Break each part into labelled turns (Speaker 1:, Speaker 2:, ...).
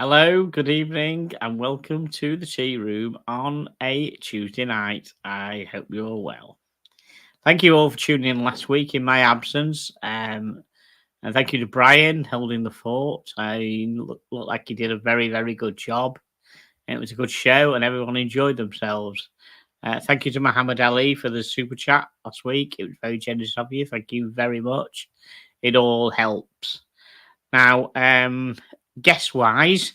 Speaker 1: Hello, good evening, and welcome to the tea room on a Tuesday night. I hope you're well. Thank you all for tuning in last week in my absence. And thank you to Brian holding the fort. I look like he did a very, very good job. It was a good show, and everyone enjoyed themselves. Thank you to Muhammad Ali for the super chat last week. It was very generous of you. Thank you very much. It all helps. Now, guest wise,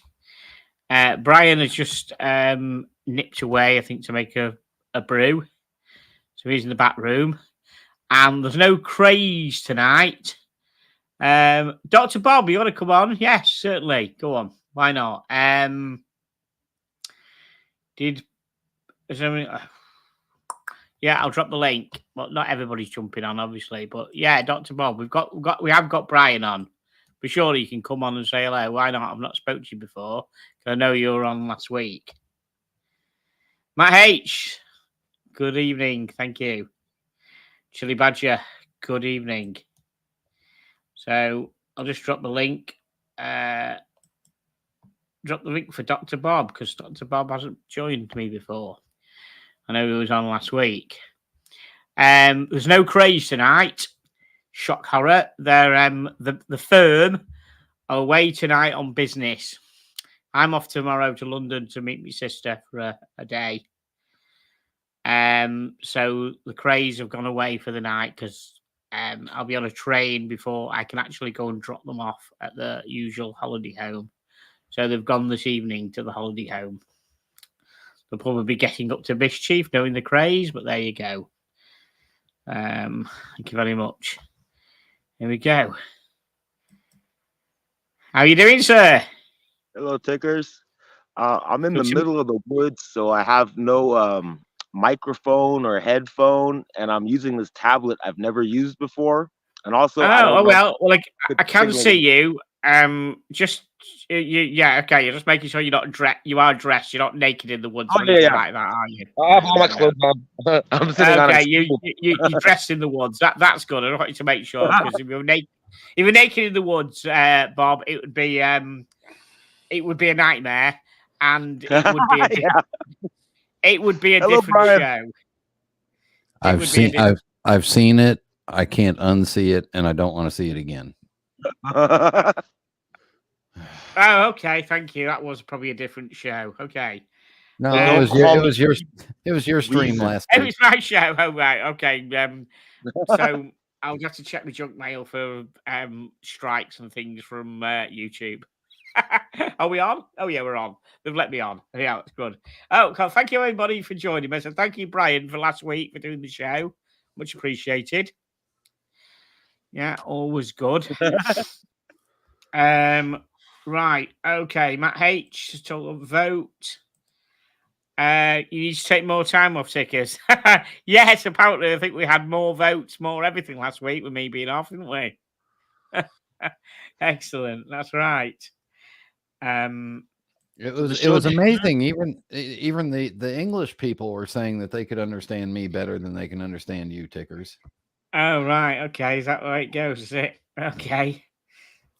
Speaker 1: Brian has just nipped away, I think, to make a brew. So he's in the back room. And there's no craze tonight. Dr. Bob, you want to come on? Yes, certainly. Go on. Why not? Is there any, yeah, I'll drop the link. Well, not everybody's jumping on, obviously, but yeah, Dr. Bob, we have got Brian on. Be sure you can come on and say hello. Why not? I've not spoke to you before. I know you were on last week. Matt H, good evening. Thank you. Chili Badger, good evening. So I'll just drop the link. Drop the link for Dr. Bob because Dr. Bob hasn't joined me before. I know he was on last week. There's no craze tonight. Shock horror. They're the firm are away tonight on business. I'm off tomorrow to London to meet my sister for a day. So the craze have gone away for the night because I'll be on a train before I can actually go and drop them off at the usual holiday home. So they've gone this evening to the holiday home. They'll probably be getting up to mischief knowing the craze, but there you go. Thank you very much. Here we go. How are you doing, sir?
Speaker 2: Hello, Tickers. I'm in the middle of the woods, so I have no microphone or headphone, and I'm using this tablet I've never used before. And also, I don't know if
Speaker 1: like
Speaker 2: the
Speaker 1: I can
Speaker 2: signal.
Speaker 1: see you. Just yeah, okay. You're just making sure you're not dressed. You are dressed. You're not naked in the woods
Speaker 2: Oh
Speaker 1: or
Speaker 2: yeah,
Speaker 1: anything
Speaker 2: yeah.
Speaker 1: like that, are you?
Speaker 2: I have
Speaker 1: No,
Speaker 2: all my
Speaker 1: no, no.
Speaker 2: clothes on. I'm sitting on a
Speaker 1: Okay,
Speaker 2: stool.
Speaker 1: you dressed in the woods. That's good. I want you to make sure because if you're naked in the woods, Bob, it would be a nightmare, and it would be
Speaker 2: Yeah.
Speaker 1: it would be a
Speaker 2: Hello,
Speaker 1: different
Speaker 2: Brian.
Speaker 1: show. It
Speaker 3: I've
Speaker 1: would be a
Speaker 3: seen
Speaker 1: different.
Speaker 3: I've seen it. I can't unsee it, and I don't want to see it again.
Speaker 1: Oh, okay. Thank you. That was probably a different show. Okay.
Speaker 3: No,
Speaker 2: Don't
Speaker 3: it
Speaker 2: call
Speaker 3: was
Speaker 2: me
Speaker 3: your stream
Speaker 2: reason.
Speaker 3: last
Speaker 1: It
Speaker 3: week.
Speaker 1: was my show. Oh, right. Okay. So I'll have to check my junk mail for strikes and things from YouTube. Are we on? Oh, yeah, we're on. They've let me on. Yeah, that's good. Oh, cool. Thank you, everybody, for joining us. And thank you, Brian, for last week for doing the show. Much appreciated. Yeah, always good. Right. Okay. Matt H. Total vote. You need to take more time off, Tickers. Yes, apparently, I think we had more votes, more everything last week with me being off, didn't we? Excellent. That's right.
Speaker 3: It was amazing. Even the English people were saying that they could understand me better than they can understand you, Tickers.
Speaker 1: Oh, right. Okay. Is that the way it goes? Is it? Okay.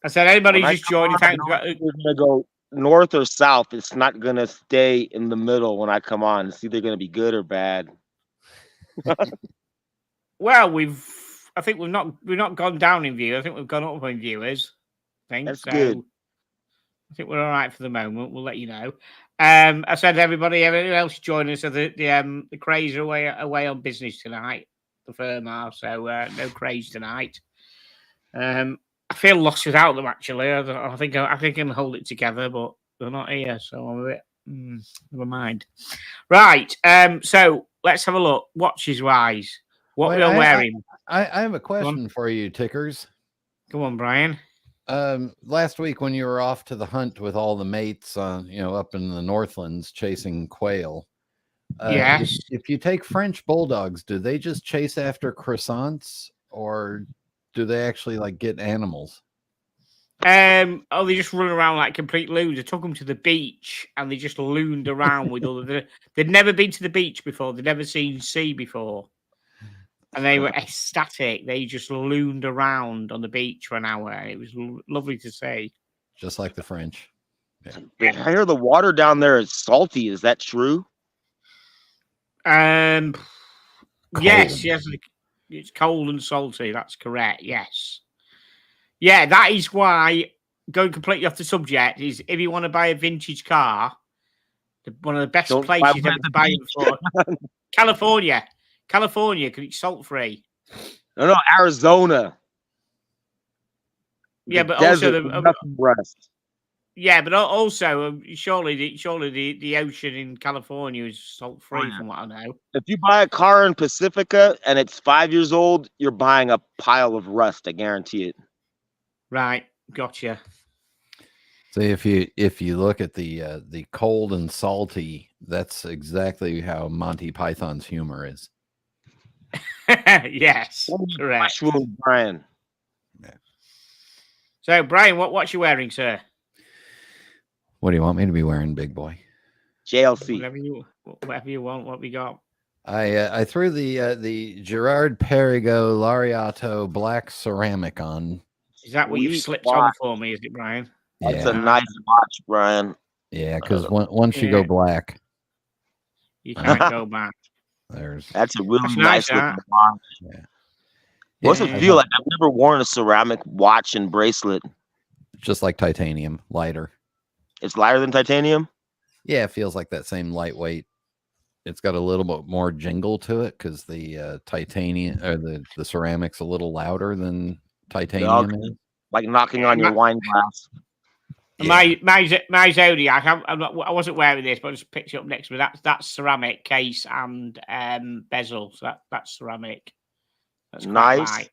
Speaker 1: I said, anybody
Speaker 2: When I
Speaker 1: just
Speaker 2: come
Speaker 1: joined.
Speaker 2: on, I know it's either gonna go north or south. It's not gonna stay in the middle when I come on. It's either gonna be good or bad.
Speaker 1: Well, I think we've not gone down in view. I think we've gone up in viewers. I think
Speaker 2: That's
Speaker 1: so.
Speaker 2: good.
Speaker 1: I think we're all right for the moment. We'll let you know. I said everybody else join us. So the craze are away on business tonight. The firm are so no craze tonight. I feel lost without them. Actually, I think I can hold it together, but they're not here, so I'm a bit never mind. Right. So let's have a look. Watches wise, what
Speaker 3: Wait,
Speaker 1: we're wearing.
Speaker 3: I have a question for you, Tickers.
Speaker 1: Come on, Brian.
Speaker 3: Last week when you were off to the hunt with all the mates, up in the Northlands chasing quail.
Speaker 1: Yes.
Speaker 3: If you take French bulldogs, do they just chase after croissants, or do they actually like get animals?
Speaker 1: Oh, they just run around like complete loons. I took them to the beach and they just looned around with all the. They'd never been to the beach before. They'd never seen sea before. And they were ecstatic. They just looned around on the beach for an hour. It was lovely to see.
Speaker 3: Just like the French.
Speaker 2: I hear the water down there is salty. Is that true?
Speaker 1: Yes,
Speaker 3: Cold.
Speaker 1: yes, it's cold and salty. That's correct. Yes, yeah, that is why. Going completely off the subject is if you want to buy a vintage car, one of the best
Speaker 2: Don't buy
Speaker 1: places
Speaker 2: one
Speaker 1: ever
Speaker 2: at
Speaker 1: to
Speaker 2: the
Speaker 1: buy it for California, because it's salt free.
Speaker 2: No, Arizona.
Speaker 1: Yeah,
Speaker 2: The
Speaker 1: but
Speaker 2: desert,
Speaker 1: also
Speaker 2: nothing rust.
Speaker 1: yeah, but also surely the ocean in California is salt free,
Speaker 2: yeah.
Speaker 1: from what I know.
Speaker 2: If you buy a car in Pacifica and it's 5 years old, you're buying a pile of rust. I guarantee it.
Speaker 1: Right, gotcha.
Speaker 3: So if you look at the cold and salty, that's exactly how Monty Python's humor is.
Speaker 1: Yes, correct.
Speaker 2: Flesh wound, Brian.
Speaker 1: So, Brian, what's you wearing, sir?
Speaker 3: What do you want me to be wearing, big boy?
Speaker 2: JLC.
Speaker 1: Whatever you want. What we got?
Speaker 3: I threw the Gerard Perigo Lariato black ceramic on.
Speaker 1: Is that what you've
Speaker 2: Sweet
Speaker 1: slipped
Speaker 2: watch.
Speaker 1: on for me? Is it, Brian?
Speaker 2: That's
Speaker 3: Yeah,
Speaker 2: a nice watch, Brian.
Speaker 3: yeah, because once you go black,
Speaker 1: You can't go back.
Speaker 2: That's a really
Speaker 1: That's
Speaker 2: nice
Speaker 1: nice,
Speaker 2: looking watch.
Speaker 3: Yeah.
Speaker 2: What's it
Speaker 1: Yeah.
Speaker 2: feel like? I've never worn a ceramic watch and bracelet.
Speaker 3: just like titanium, lighter.
Speaker 2: It's lighter than titanium?
Speaker 3: Yeah, it feels like that same lightweight. It's got a little bit more jingle to it because the titanium or the ceramic's a little louder than titanium is.
Speaker 2: Like knocking on your wine glass.
Speaker 1: Yeah. My Zodiac. I wasn't wearing this, but I just picked it up next to me. That's ceramic case and bezel. So that's ceramic. That's
Speaker 2: nice.
Speaker 1: Light.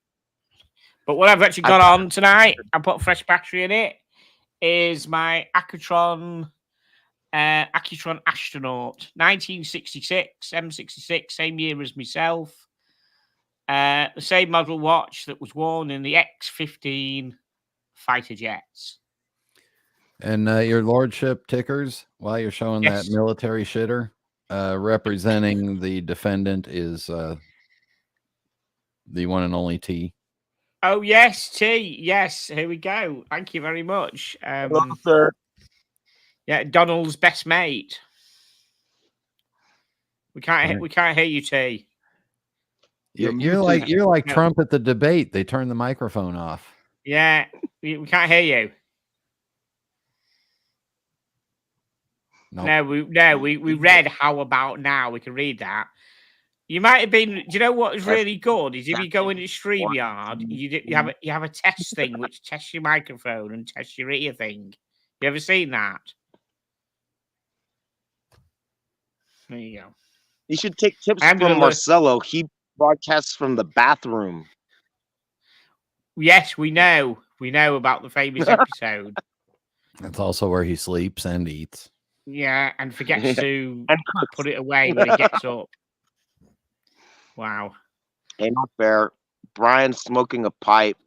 Speaker 1: But what I've actually got on tonight, I put a fresh battery in it, is my Accutron Astronaut, 1966, M66, same year as myself. The same model watch that was worn in the X-15 fighter jets.
Speaker 3: And your lordship tickers, while you're showing that military shitter, representing the defendant is the one and only T.
Speaker 1: Oh, yes, T. Yes, here we go. Thank you very much.
Speaker 2: Hello, sir.
Speaker 1: Yeah, Donald's best mate. We can't hear you, T.
Speaker 3: You're like Trump at the debate. They turned the microphone off.
Speaker 1: Yeah, we can't hear you.
Speaker 3: Nope.
Speaker 1: We read how about now. We can read that. You might have been. Do you know what is really good? Is if you go into StreamYard, you have a test thing which tests your microphone and tests your ear thing. You ever seen that? There you go.
Speaker 2: You should take tips from Marcelo. He broadcasts from the bathroom.
Speaker 1: Yes, we know. We know about the famous episode.
Speaker 3: That's also where he sleeps and eats.
Speaker 1: Yeah, and forgets to put it away when he gets up. Wow.
Speaker 2: Ain't not fair. Brian smoking a pipe.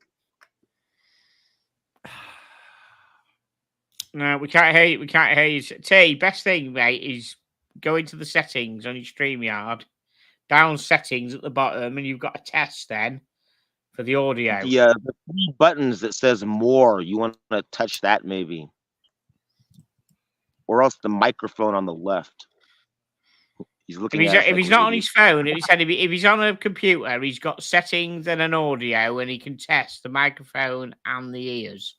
Speaker 1: No, we can't hear you. We can't hear you. T, best thing, mate, is go into the settings on your StreamYard, down settings at the bottom, and you've got a test then for the audio.
Speaker 2: Yeah, the 3 buttons that says more. You want to touch that maybe. Or else the microphone on the left. He's looking
Speaker 1: if he's not on his phone, he said if he's on a computer, he's got settings and an audio, and he can test the microphone and the ears.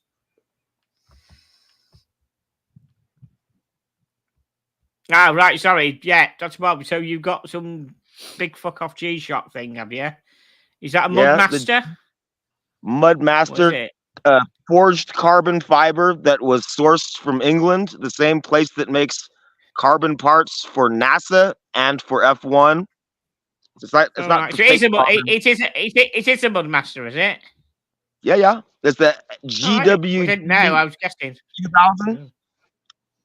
Speaker 1: Ah, right. Sorry. Yeah, Dr. Bob. So you've got some big fuck off G-Shock thing, have you? Is that a Mudmaster?
Speaker 2: Mudmaster, forged carbon fiber that was sourced from England, the same place that makes carbon parts for NASA and for F1. It's not. It's not.
Speaker 1: So it is a Mudmaster, is it?
Speaker 2: Yeah. It's the GW.
Speaker 1: I didn't know. I was guessing.
Speaker 2: 2000.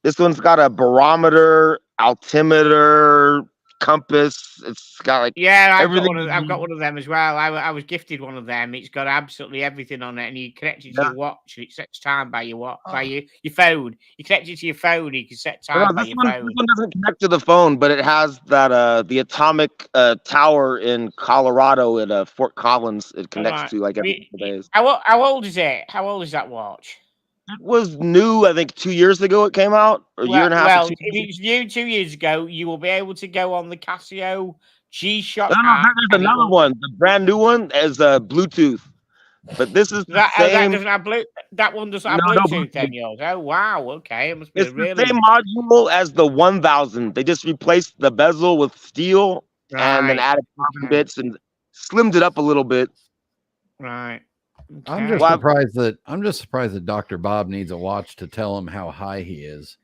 Speaker 2: This one's got a barometer, altimeter, compass. It's got like
Speaker 1: everything. I've got one of them as well. I was gifted one of them. It's got absolutely everything on it, and you connect it to your watch, and it sets time by your phone. You connect it to your phone, you can set time by your phone.
Speaker 2: This one doesn't connect to the phone, but it has that the atomic tower in Colorado at Fort Collins. It connects to like every couple days.
Speaker 1: How old is it? How old is that watch?
Speaker 2: It was new, I think 2 years ago it came out, or a year and a half or
Speaker 1: Well,
Speaker 2: 2
Speaker 1: if
Speaker 2: years
Speaker 1: it's new 2 years ago, you will be able to go on the Casio G-Shock
Speaker 2: ago. No,
Speaker 1: app.
Speaker 2: there's another one. The brand new one is Bluetooth. But this is the
Speaker 1: That
Speaker 2: same.
Speaker 1: doesn't have that one doesn't have
Speaker 2: No
Speaker 1: Bluetooth then
Speaker 2: Bluetooth.
Speaker 1: yours. Oh wow, okay. It must be
Speaker 2: It's
Speaker 1: a
Speaker 2: the
Speaker 1: really
Speaker 2: same module as the 1000. They just replaced the bezel with steel and then
Speaker 1: right.
Speaker 2: added carbon
Speaker 1: Okay.
Speaker 2: bits and slimmed it up a little bit.
Speaker 1: Right.
Speaker 3: I'm
Speaker 1: Okay.
Speaker 3: just surprised that Dr. Bob needs a watch to tell him how high he is.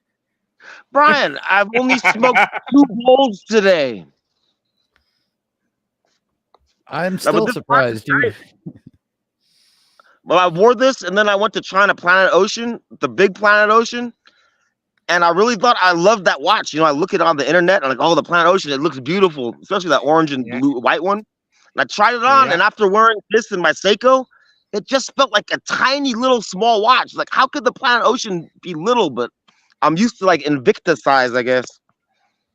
Speaker 2: Brian, I've only smoked 2 bowls today.
Speaker 3: I'm still surprised you.
Speaker 2: Well, I wore this and then I went to try on a Planet Ocean, the big Planet Ocean. And I really thought I loved that watch. You know, I look at it on the internet and like, oh, the Planet Ocean, it looks beautiful, especially that orange and blue, white one. And I tried it on, and after wearing this in my Seiko, it just felt like a tiny little small watch. Like, how could the Planet Ocean be little? But I'm used to like Invicta size, I guess.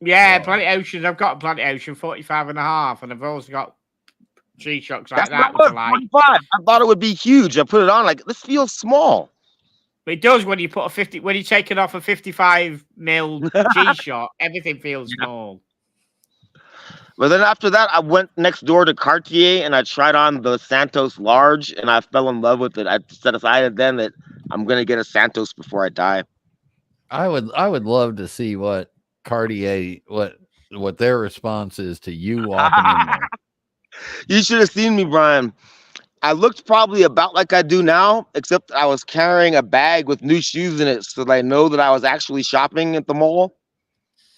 Speaker 1: Yeah, Planet Ocean. I've got a Planet Ocean 45.5, and I've also got G-Shocks like that.
Speaker 2: What 45. I thought it would be huge. I put it on like this feels small.
Speaker 1: But it does when you put a 50. When you take it off a 55 mil G-Shock, everything feels small.
Speaker 2: But then after that, I went next door to Cartier and I tried on the Santos Large, and I fell in love with it. I decided then that I'm gonna get a Santos before I die.
Speaker 3: I would love to see what Cartier what their response is to you walking in there.
Speaker 2: You should have seen me, Brian. I looked probably about like I do now, except I was carrying a bag with new shoes in it, so they know that I was actually shopping at the mall.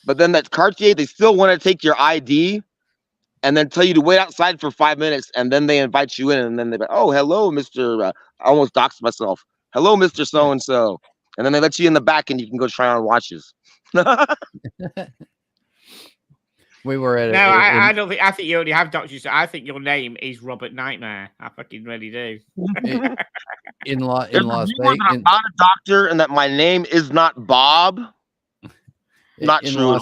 Speaker 2: But then that Cartier, they still want to take your ID and then tell you to wait outside for 5 minutes, and then they invite you in, and then they're like, "Oh, hello, Mr." I almost doxed myself. "Hello, Mr. So and so," and then they let you in the back, and you can go try on watches.
Speaker 3: We were at
Speaker 1: I don't think. I think you only have doctors. I think your name is Robert Nightmare. I fucking really do.
Speaker 3: in Las
Speaker 2: Vegas. I'm not a doctor, and that my name is not Bob. Not true.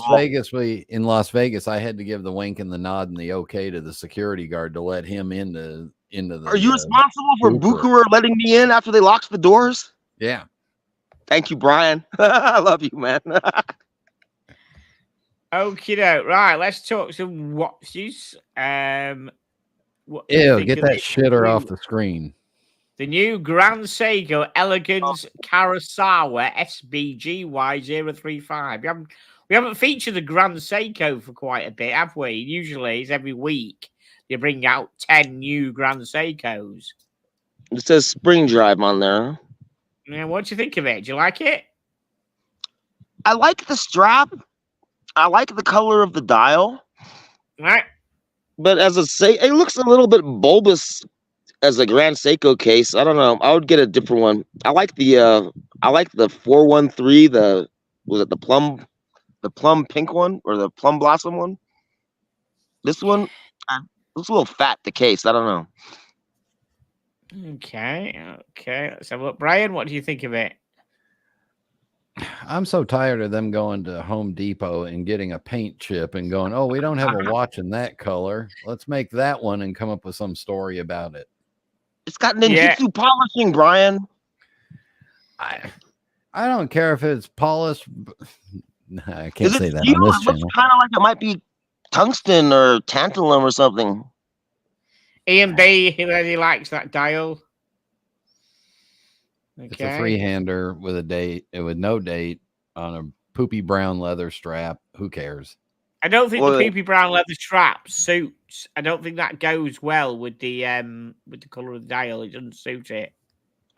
Speaker 3: In Las Vegas, I had to give the wink and the nod and the okay to the security guard to let him into the.
Speaker 2: Are you responsible for Bucherer letting me in after they locked the doors?
Speaker 3: Yeah.
Speaker 2: Thank you, Brian. I love you, man.
Speaker 1: Okay, right. Let's talk some watches.
Speaker 3: Ew, get that shitter off the screen.
Speaker 1: The new Grand Seiko Elegance Kurosawa SBG Y035. We haven't featured the Grand Seiko for quite a bit, have we? Usually, it's every week you bring out 10 new Grand Seikos.
Speaker 2: It says Spring Drive on there.
Speaker 1: Yeah, what do you think of it? Do you like it?
Speaker 2: I like the strap. I like the color of the dial.
Speaker 1: Right.
Speaker 2: But as it looks a little bit bulbous as a Grand Seiko case. I don't know. I would get a different one. I like the 413, was it the plum pink one or the plum blossom one? This one looks a little fat, the case. I don't know.
Speaker 1: Okay. Let's have a look. Brian, what do you think of it?
Speaker 3: I'm so tired of them going to Home Depot and getting a paint chip and going, oh, we don't have a watch in that color. Let's make that one and come up with some story about it.
Speaker 2: It's got ninjutsu polishing, Brian.
Speaker 3: I don't care if it's polished. I can't say that on this channel.
Speaker 2: It looks kind of like it might be tungsten or tantalum or something.
Speaker 1: Ian B, he really likes that dial. Okay.
Speaker 3: It's a three-hander with a date, with no date, on a poopy brown leather strap. Who cares?
Speaker 1: I don't think the poopy brown leather strap suits. I don't think that goes well with the color of the dial. It doesn't suit it.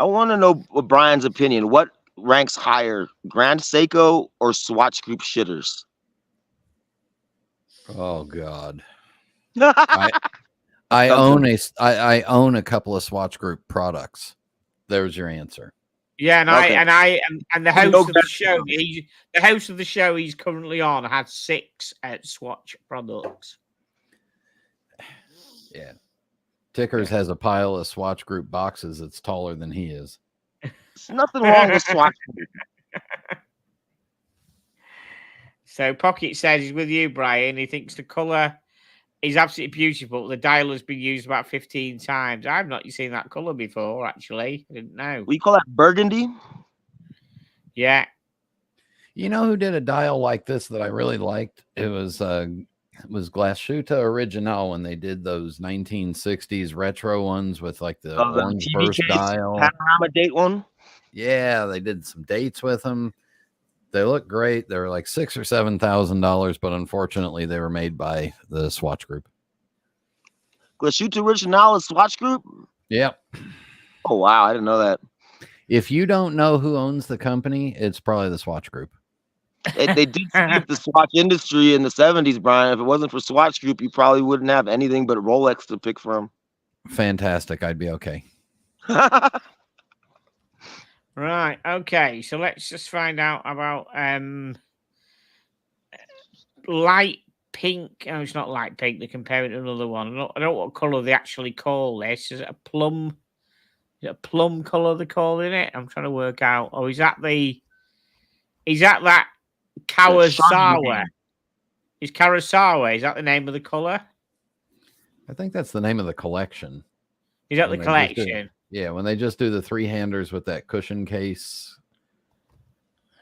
Speaker 2: I want to know Brian's opinion. What ranks higher, Grand Seiko or Swatch Group shitters?
Speaker 3: Oh God. I own a couple of Swatch Group products. There's your answer.
Speaker 1: Yeah, and the host of the show, the host of the show he's currently on has 6 Swatch products.
Speaker 3: Yeah, Tickers has a pile of Swatch Group boxes that's taller than he is.
Speaker 2: There's nothing wrong with Swatch Group.
Speaker 1: So Pocket says he's with you, Brian. He thinks the color is absolutely beautiful. The dial has been used about 15 times. I've not seen that color before, actually. I didn't know.
Speaker 2: We call that burgundy.
Speaker 1: Yeah.
Speaker 3: You know who did a dial like this that I really liked? It was Glashütte Original when they did those 1960s retro ones with like the orange
Speaker 2: TV
Speaker 3: burst
Speaker 2: case
Speaker 3: dial.
Speaker 2: panorama date one.
Speaker 3: Yeah, they did some dates with them. They look great. They were like $6,000 or $7,000, but unfortunately, they were made by the Swatch Group.
Speaker 2: Glashütte Original is Swatch Group.
Speaker 3: Yep.
Speaker 2: Oh wow, I didn't know that.
Speaker 3: If you don't know who owns the company, it's probably the Swatch Group.
Speaker 2: They did save the Swatch industry in the 70s, Brian. If it wasn't for Swatch Group, you probably wouldn't have anything but Rolex to pick from.
Speaker 3: Fantastic. I'd be okay.
Speaker 1: Right. Okay. So let's just find out about light pink. Oh, it's not light pink. They compare it to another one. I don't know what color they actually call this. Is it a plum? Is it a plum color they're calling it? I'm trying to work out. Oh, is that that Kurosawa? Is Kurosawa? Is that the name of the color?
Speaker 3: I think that's the name of the collection.
Speaker 1: Is that the collection?
Speaker 3: Yeah, when they just do the three-handers with that cushion case,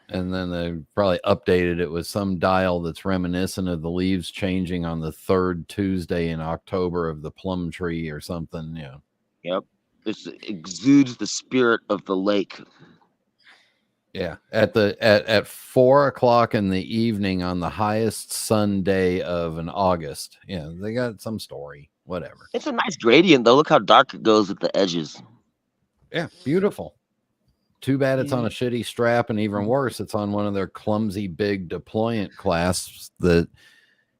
Speaker 3: and then they probably updated it with some dial that's reminiscent of the leaves changing on the third Tuesday in October of the plum tree or something. Yeah.
Speaker 2: Yep. It exudes the spirit of the lake.
Speaker 3: Yeah. At 4:00 in the evening on the highest sun day of an August. Yeah, they got some story. Whatever.
Speaker 2: It's a nice gradient though. Look how dark it goes at the edges.
Speaker 3: Yeah, beautiful. Too bad it's on a shitty strap, and even worse, it's on one of their clumsy big deployant clasps that,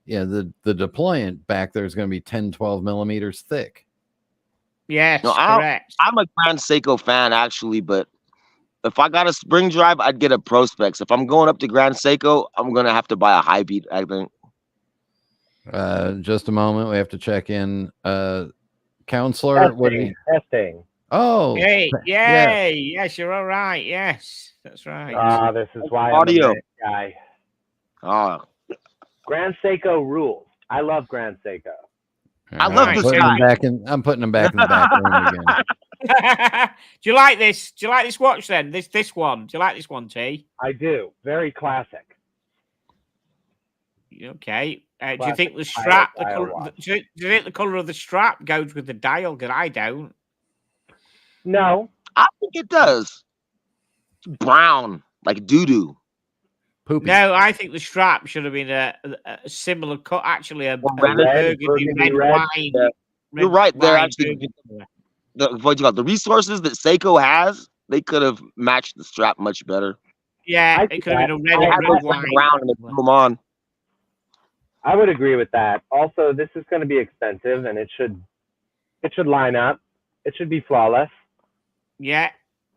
Speaker 3: the deployant back there is going to be 10, 12 millimeters thick.
Speaker 1: Yes,
Speaker 2: no,
Speaker 1: correct.
Speaker 2: I'm a Grand Seiko fan, actually, but if I got a spring drive, I'd get a Prospex. If I'm going up to Grand Seiko, I'm going to have to buy a high beat, I think.
Speaker 3: Just a moment. We have to check in. Counselor,
Speaker 4: testing.
Speaker 3: Oh,
Speaker 1: yay! Yes, you're all right. Yes, that's right.
Speaker 4: This is why
Speaker 2: Audio.
Speaker 4: I'm a guy.
Speaker 2: Oh,
Speaker 4: Grand Seiko rules. I love Grand Seiko.
Speaker 2: I love this guy.
Speaker 3: I'm putting them back in the back room again.
Speaker 1: Do you like this? Do you like this watch then? This one? Do you like this one, T?
Speaker 4: I do. Very classic.
Speaker 1: Okay. Do you
Speaker 4: Classic
Speaker 1: think the strap,
Speaker 4: watch.
Speaker 1: do you think the color of the strap goes with the dial? Because I don't.
Speaker 4: No.
Speaker 2: I think it does. It's brown, like doo-doo.
Speaker 3: Poopy.
Speaker 1: No, I think the strap should have been a similar cut. Actually, a
Speaker 4: burgundy
Speaker 1: red
Speaker 4: red.
Speaker 1: wine.
Speaker 2: Yeah. You're right. They're actually the resources that Seiko has. They could have matched the strap much better.
Speaker 1: Yeah, it could have been a red wine.
Speaker 2: Around and they put them on.
Speaker 4: I would agree with that. Also, this is going to be expensive, and it should line up. It should be flawless.
Speaker 1: Yeah.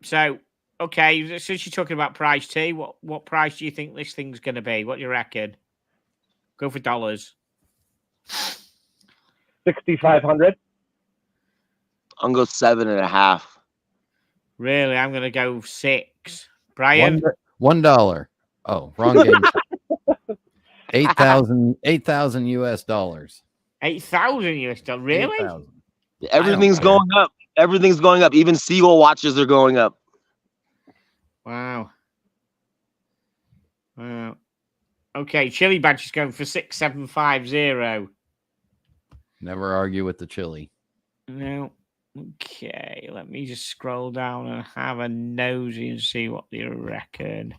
Speaker 1: So, okay, since you're talking about price, T, what price do you think this thing's going to be? What do you reckon? Go for dollars.
Speaker 4: 6,500.
Speaker 2: I'm gonna go 7.5.
Speaker 1: Really, I'm going to go 6. Brian,
Speaker 3: $1. Oh, wrong game. 8,000 US dollars.
Speaker 1: 8,000 US dollars. Really?
Speaker 3: 8,000.
Speaker 2: Everything's going up. Everything's going up. Even Seagull watches are going up.
Speaker 1: Wow. Okay, Chili Badge is going for 6,750.
Speaker 3: Never argue with the chili.
Speaker 1: No. Okay, let me just scroll down and have a nosy and see what you reckon.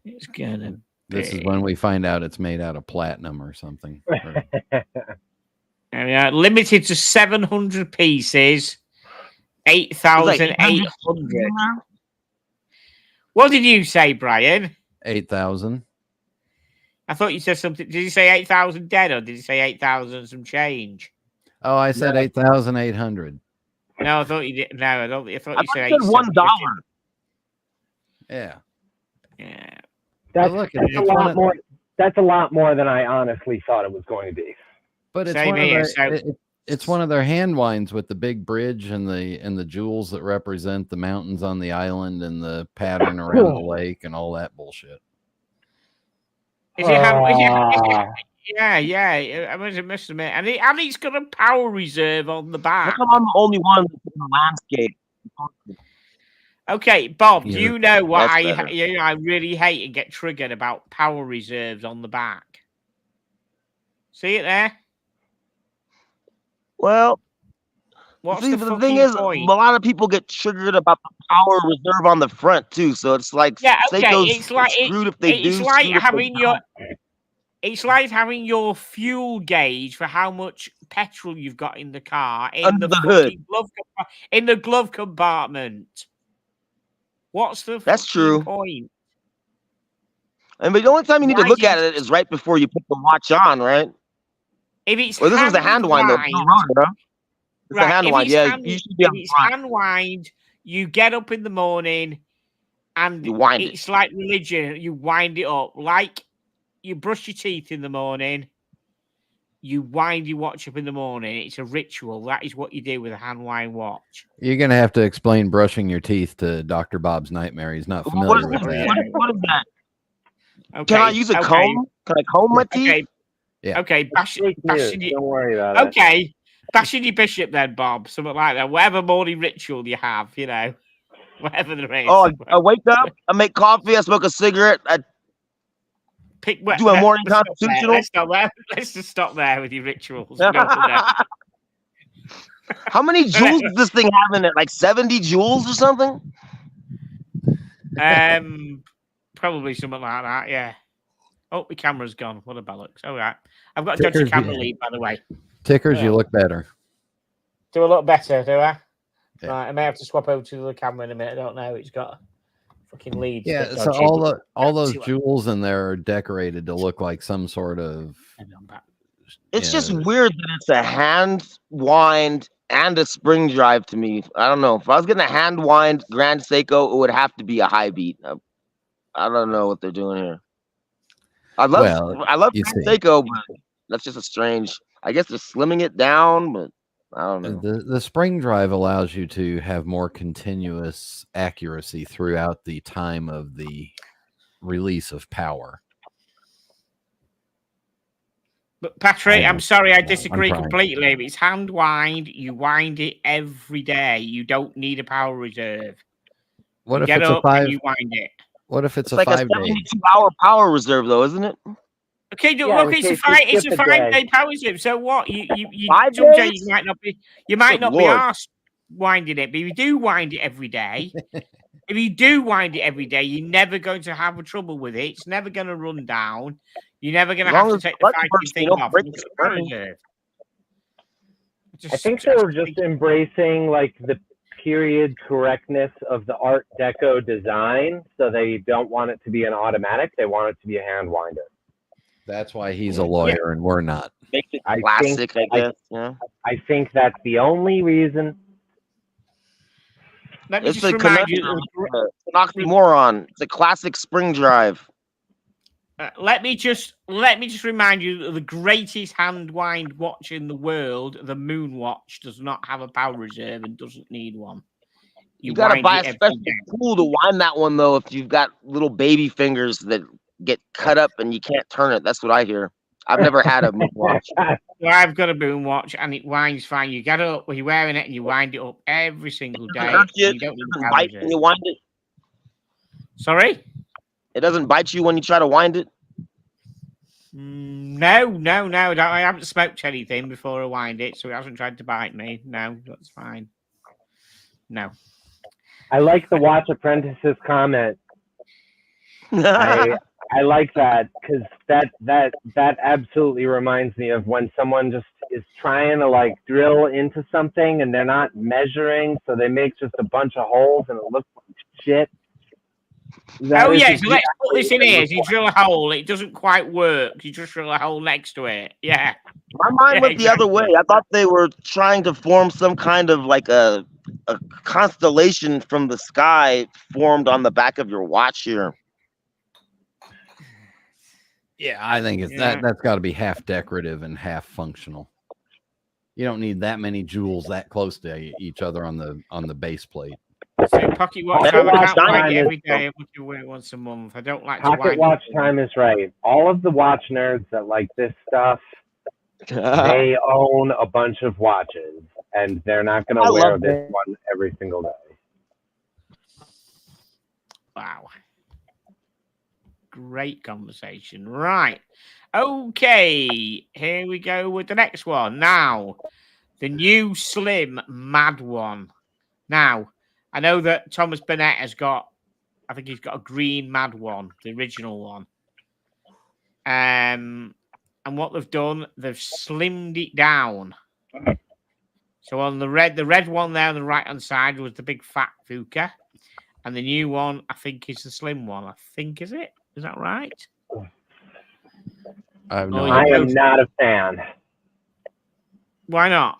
Speaker 1: It's gonna be.
Speaker 3: This is when we find out it's made out of platinum or something.
Speaker 1: Limited to 700 pieces. 8,800. What did you say, Brian?
Speaker 3: 8,000.
Speaker 1: I thought you said something. Did you say 8,000 dead or did you say 8,000 some change?
Speaker 3: Oh, I said 8,800.
Speaker 1: No, I thought you did. No, I don't. I thought you said
Speaker 2: $1.
Speaker 3: Yeah.
Speaker 1: Yeah.
Speaker 4: That's
Speaker 3: look,
Speaker 4: a lot more. That's a lot more than I honestly thought it was going to be.
Speaker 3: But it's
Speaker 1: Same
Speaker 3: one
Speaker 1: here,
Speaker 3: of their, it's one of their hand wines with the big bridge and the jewels that represent the mountains on the island and the pattern around the lake and all that bullshit.
Speaker 1: Yeah. I must admit, and it's got a power reserve on the back.
Speaker 2: How come I'm the only one that's in the landscape?
Speaker 1: Okay, Bob, do
Speaker 3: Yeah,
Speaker 1: you know what
Speaker 2: that's
Speaker 1: I
Speaker 2: better.
Speaker 1: I really hate and get triggered about power reserves on the back? See it there?
Speaker 2: Well,
Speaker 1: What's
Speaker 2: see,
Speaker 1: the
Speaker 2: but the thing
Speaker 1: fucking
Speaker 2: is, a
Speaker 1: point?
Speaker 2: lot of people get triggered about the power reserve on the front too. So it's like
Speaker 1: Yeah, okay.
Speaker 2: Seiko's screwed if they
Speaker 1: It's
Speaker 2: do,
Speaker 1: like
Speaker 2: screwed if they
Speaker 1: having your
Speaker 2: don't.
Speaker 1: it's like having your fuel gauge for how much petrol you've got in the car in
Speaker 2: Under
Speaker 1: the
Speaker 2: the hood.
Speaker 1: fucking glove compartment. What's the
Speaker 2: That's
Speaker 1: fucking
Speaker 2: true.
Speaker 1: point?
Speaker 2: And but the only time you need to
Speaker 1: Why
Speaker 2: look
Speaker 1: do you
Speaker 2: at it is right before you put the watch on, right?
Speaker 1: if it's
Speaker 2: Well, this was a hand wind though.
Speaker 1: wind,
Speaker 2: No rotor, huh? It's a
Speaker 1: right?
Speaker 2: hand wind. Yeah, you should be
Speaker 1: If
Speaker 2: on
Speaker 1: it's
Speaker 2: front.
Speaker 1: hand wind, you get up in the morning and
Speaker 2: You wind it.
Speaker 1: it's like religion. You wind it up like you brush your teeth in the morning. You wind your watch up in the morning. It's a ritual. That is what you do with a hand wind watch.
Speaker 3: You're gonna have to explain brushing your teeth to Dr. Bob's nightmare. He's not familiar with that.
Speaker 2: What is that?
Speaker 1: Okay.
Speaker 2: Can I use a comb? Can I comb my teeth?
Speaker 1: Okay.
Speaker 3: Yeah.
Speaker 1: Okay.
Speaker 4: Fake news.
Speaker 1: Bashing
Speaker 4: Don't worry about it.
Speaker 1: Okay. Bashing your bishop then, Bob. Something like that. Whatever morning ritual you have, whatever there is.
Speaker 2: Oh, I wake up, I make coffee, I smoke a cigarette, I do a morning constitutional.
Speaker 1: Let's stop there. Let's just stop there with your rituals. Go from there.
Speaker 2: How many joules does this thing have in it? Like 70 joules or something?
Speaker 1: Probably something like that. Yeah. Oh, the camera's gone. What a bollocks. All right. I've got a dodgy
Speaker 3: Tickers,
Speaker 1: camera
Speaker 3: yeah.
Speaker 1: lead, by the way.
Speaker 3: Tickers, you look better.
Speaker 1: Do a lot better, do I?
Speaker 3: Yeah.
Speaker 1: Right, I may have to swap over to the camera in a minute. I don't know. It's got a fucking lead.
Speaker 3: Yeah, so all those jewels in there are decorated to look like some sort of.
Speaker 2: It's just
Speaker 3: Yeah.
Speaker 2: weird that it's a hand wind and a spring drive to me. I don't know. If I was getting a hand wind Grand Seiko, it would have to be a high beat. I don't know what they're doing here. I love
Speaker 3: you
Speaker 2: Grand
Speaker 3: see.
Speaker 2: Seiko, but that's just a strange. I guess they're slimming it down, but I don't know.
Speaker 3: The spring drive allows you to have more continuous accuracy throughout the time of the release of power.
Speaker 1: But Patrick, I'm sorry, I disagree
Speaker 3: trying.
Speaker 1: completely. If it's hand wind, you wind it every day. You don't need a power reserve.
Speaker 3: What
Speaker 1: You
Speaker 3: if
Speaker 1: get
Speaker 3: it's a
Speaker 1: up and
Speaker 3: 5?
Speaker 1: you wind it.
Speaker 3: What if
Speaker 2: It's
Speaker 3: it's a
Speaker 2: like a
Speaker 3: 5 day?
Speaker 2: 72-hour power reserve, though, isn't it?
Speaker 1: Okay,
Speaker 4: Yeah,
Speaker 1: look,
Speaker 4: in
Speaker 1: it's a
Speaker 4: case you
Speaker 1: it's
Speaker 4: skip
Speaker 1: a
Speaker 4: a day.
Speaker 1: 5-day power reserve. So what? You
Speaker 2: 5
Speaker 1: some
Speaker 2: days?
Speaker 1: days you might
Speaker 2: Good
Speaker 1: not be
Speaker 2: Lord.
Speaker 1: arsed winding it, but if you do wind it every day, you're never going to have a trouble with it. It's never going to run down. You're never going to
Speaker 2: As
Speaker 1: have
Speaker 2: long
Speaker 1: to
Speaker 2: as
Speaker 1: take
Speaker 2: the
Speaker 1: the
Speaker 2: clutch
Speaker 1: fighting
Speaker 2: works, you
Speaker 1: thing
Speaker 2: don't
Speaker 1: off.
Speaker 2: break
Speaker 1: Look
Speaker 2: the
Speaker 1: at the power
Speaker 2: spring.
Speaker 1: reserve.
Speaker 4: I think they were just embracing like the period correctness of the Art Deco design, so they don't want it to be an automatic. They want it to be a hand winder.
Speaker 3: That's why he's a lawyer and we're not.
Speaker 2: Makes it
Speaker 4: I
Speaker 2: classic,
Speaker 4: think-
Speaker 2: I guess. Yeah.
Speaker 4: I think that's the only reason.
Speaker 1: Let me
Speaker 2: It's
Speaker 1: just
Speaker 2: a
Speaker 1: remind you.
Speaker 2: conundrum. It's an oxymoron. It's a classic spring drive.
Speaker 1: Let me just remind you that the greatest hand wind watch in the world, the Moon Watch, does not have a power reserve and doesn't need one.
Speaker 2: You gotta
Speaker 1: wind
Speaker 2: buy
Speaker 1: it
Speaker 2: a
Speaker 1: every
Speaker 2: special
Speaker 1: day.
Speaker 2: tool to wind that one, though, if you've got little baby fingers that get cut up and you can't turn it. That's what I hear. I've never had a Moon watch.
Speaker 1: Well, I've got a Moon Watch and it winds fine. You get up when you're wearing it and you wind it up every single
Speaker 2: It
Speaker 1: day.
Speaker 2: doesn't hurt you.
Speaker 1: You
Speaker 2: It
Speaker 1: don't need a
Speaker 2: doesn't
Speaker 1: power
Speaker 2: bite when
Speaker 1: reserve.
Speaker 2: you wind it.
Speaker 1: Sorry?
Speaker 2: It doesn't bite you when you try to wind it.
Speaker 1: No. I haven't smoked anything before I wind it, so it hasn't tried to bite me. No, that's fine. No.
Speaker 4: I like the Watch Apprentice's comment. I like that because that absolutely reminds me of when someone just is trying to like drill into something and they're not measuring, so they make just a bunch of holes and it looks like shit.
Speaker 1: So let's put this in here. You drill a hole, it doesn't quite work. You just drill a hole next to it. Yeah.
Speaker 2: My mind
Speaker 1: Yeah,
Speaker 2: went the other way. I thought they were trying to form some kind of like a constellation from the sky formed on the back of your watch here.
Speaker 3: Yeah, I think it's that's got to be half decorative and half functional. You don't need that many jewels that close to each other on the base plate.
Speaker 1: So pocket watch
Speaker 4: Pocket
Speaker 1: time, I
Speaker 4: watch
Speaker 1: can't wind
Speaker 4: time
Speaker 1: it
Speaker 4: is-
Speaker 1: every day. I want to wear it once a month. I don't like to
Speaker 4: Pocket
Speaker 1: wind
Speaker 4: watch
Speaker 1: it.
Speaker 4: time is right. All of the watch nerds that like this stuff, they own a bunch of watches, and they're not going
Speaker 2: I
Speaker 4: to wear
Speaker 2: love
Speaker 4: this one every single day.
Speaker 1: Wow. Great conversation. Right. Okay. Here we go with the next one. Now, the new Slim Mad one. Now, I know that Thomas Burnett has got, I think he's got a green Mad one, the original one. And what they've done, they've slimmed it down. So on the red one there on the right hand side was the big fat Fuka, and the new one I think is the slim one. I think is it? Is that right?
Speaker 3: I have no
Speaker 4: I
Speaker 3: idea.
Speaker 4: am not a fan.
Speaker 1: Why not?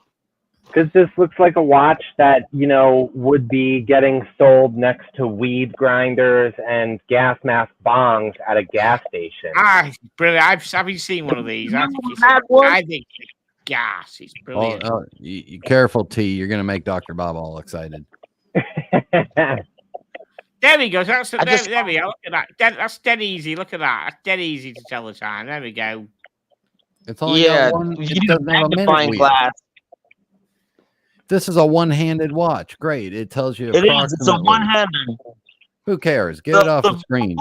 Speaker 4: Because this looks like a watch that, would be getting sold next to weed grinders and gas mask bongs at a gas station.
Speaker 1: Ah, brilliant! Have you seen one of these? I think it's gas. It's brilliant.
Speaker 3: You careful, T. You're gonna make Dr. Bob all excited.
Speaker 1: There we go. There we go. Look at that. That's dead easy. Look at that. That's dead easy to tell the time. There we go.
Speaker 3: It's only got one.
Speaker 2: You
Speaker 3: It
Speaker 2: need a
Speaker 3: doesn't have a minute
Speaker 2: magnifying
Speaker 3: wheel.
Speaker 2: glass.
Speaker 3: This is a one-handed watch. Great. It tells you.
Speaker 2: It is. It's a
Speaker 3: approximately.
Speaker 2: one-hander.
Speaker 3: Who cares? Get it off the screen.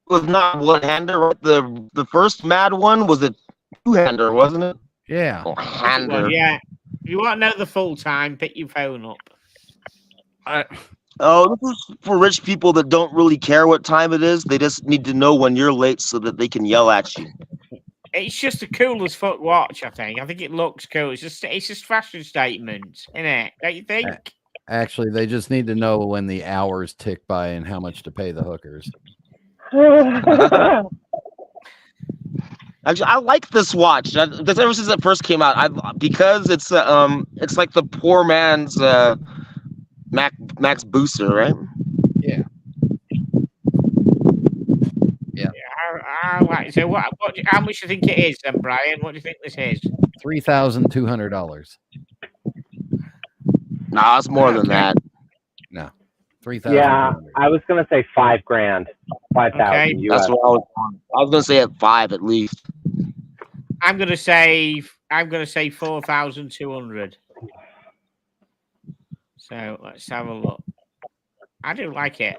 Speaker 2: Was not one-hander. Right? The first Mad one was a two-hander, wasn't it?
Speaker 3: Yeah.
Speaker 2: Oh, hander.
Speaker 1: Yeah. If you want to know the full time, pick your phone up.
Speaker 2: Oh, this is for rich people that don't really care what time it is. They just need to know when you're late so that they can yell at you.
Speaker 1: It's just a cool as fuck watch, I think. I think it looks cool. It's just fashion statement, isn't it? Don't you think?
Speaker 3: Actually, they just need to know when the hours tick by and how much to pay the hookers.
Speaker 2: Actually, I like this watch. Ever since it first came out, because it's like the poor man's Max Booster, right?
Speaker 3: Yeah.
Speaker 1: I like. So what? How much do you think it is, then, Brian? What do you think this is?
Speaker 3: $3,200.
Speaker 2: Nah, it's more than that.
Speaker 3: No. 3,000.
Speaker 4: Yeah, I was gonna say $5,000, 5,000
Speaker 1: Okay.
Speaker 4: US.
Speaker 2: That's what I was gonna say at 5 at least.
Speaker 1: I'm gonna say 4,200. So let's have a look. I do like it.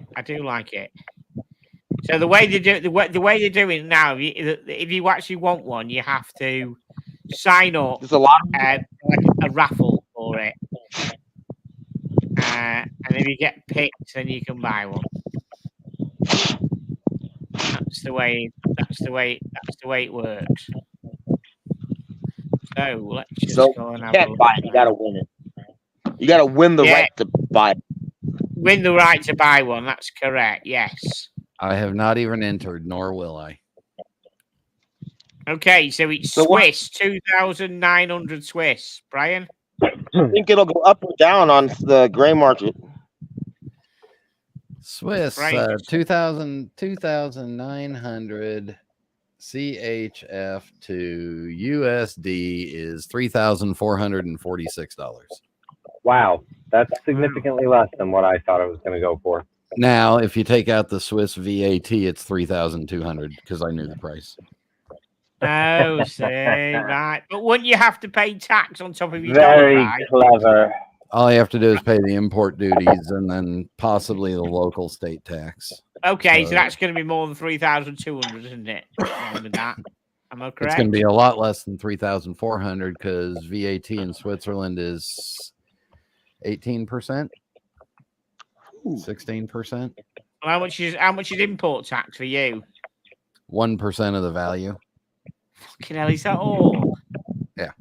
Speaker 1: So the way they do the way they're doing it now, if you actually want one, you have to sign up
Speaker 2: There's a lot of
Speaker 1: like a raffle for it, and if you get picked, then you can buy one. That's the way it works. So let's just go and have a
Speaker 2: can't
Speaker 1: look.
Speaker 2: buy it. You gotta win it. You gotta win the right to buy it.
Speaker 1: Win the right to buy one. That's correct. Yes.
Speaker 3: I have not even entered, nor will I.
Speaker 1: Okay, so it's
Speaker 2: So what-
Speaker 1: Swiss, 2,900 Swiss. Brian?
Speaker 2: I think it'll go up or down on the gray market.
Speaker 3: Swiss,
Speaker 1: Right.
Speaker 3: 2,900 CHF to USD is $3,446.
Speaker 4: Wow, that's significantly less than what I thought it was gonna go for.
Speaker 3: Now, if you take out the Swiss VAT, it's 3,200 because I knew the price.
Speaker 1: Oh, see, right. But wouldn't you have to pay tax on top of your
Speaker 4: Very
Speaker 1: dollar price?
Speaker 4: clever.
Speaker 3: All you have to do is pay the import duties and then possibly the local state tax.
Speaker 1: Okay, so
Speaker 3: So-
Speaker 1: that's going to be more than 3,200, isn't it? More than that. Am I
Speaker 3: It's
Speaker 1: correct?
Speaker 3: going to be a lot less than 3,400 because VAT in Switzerland is 18%, 16%,
Speaker 1: How much is import tax for you?
Speaker 3: 1% of the value.
Speaker 1: Fucking hell, is that all?
Speaker 3: Yeah.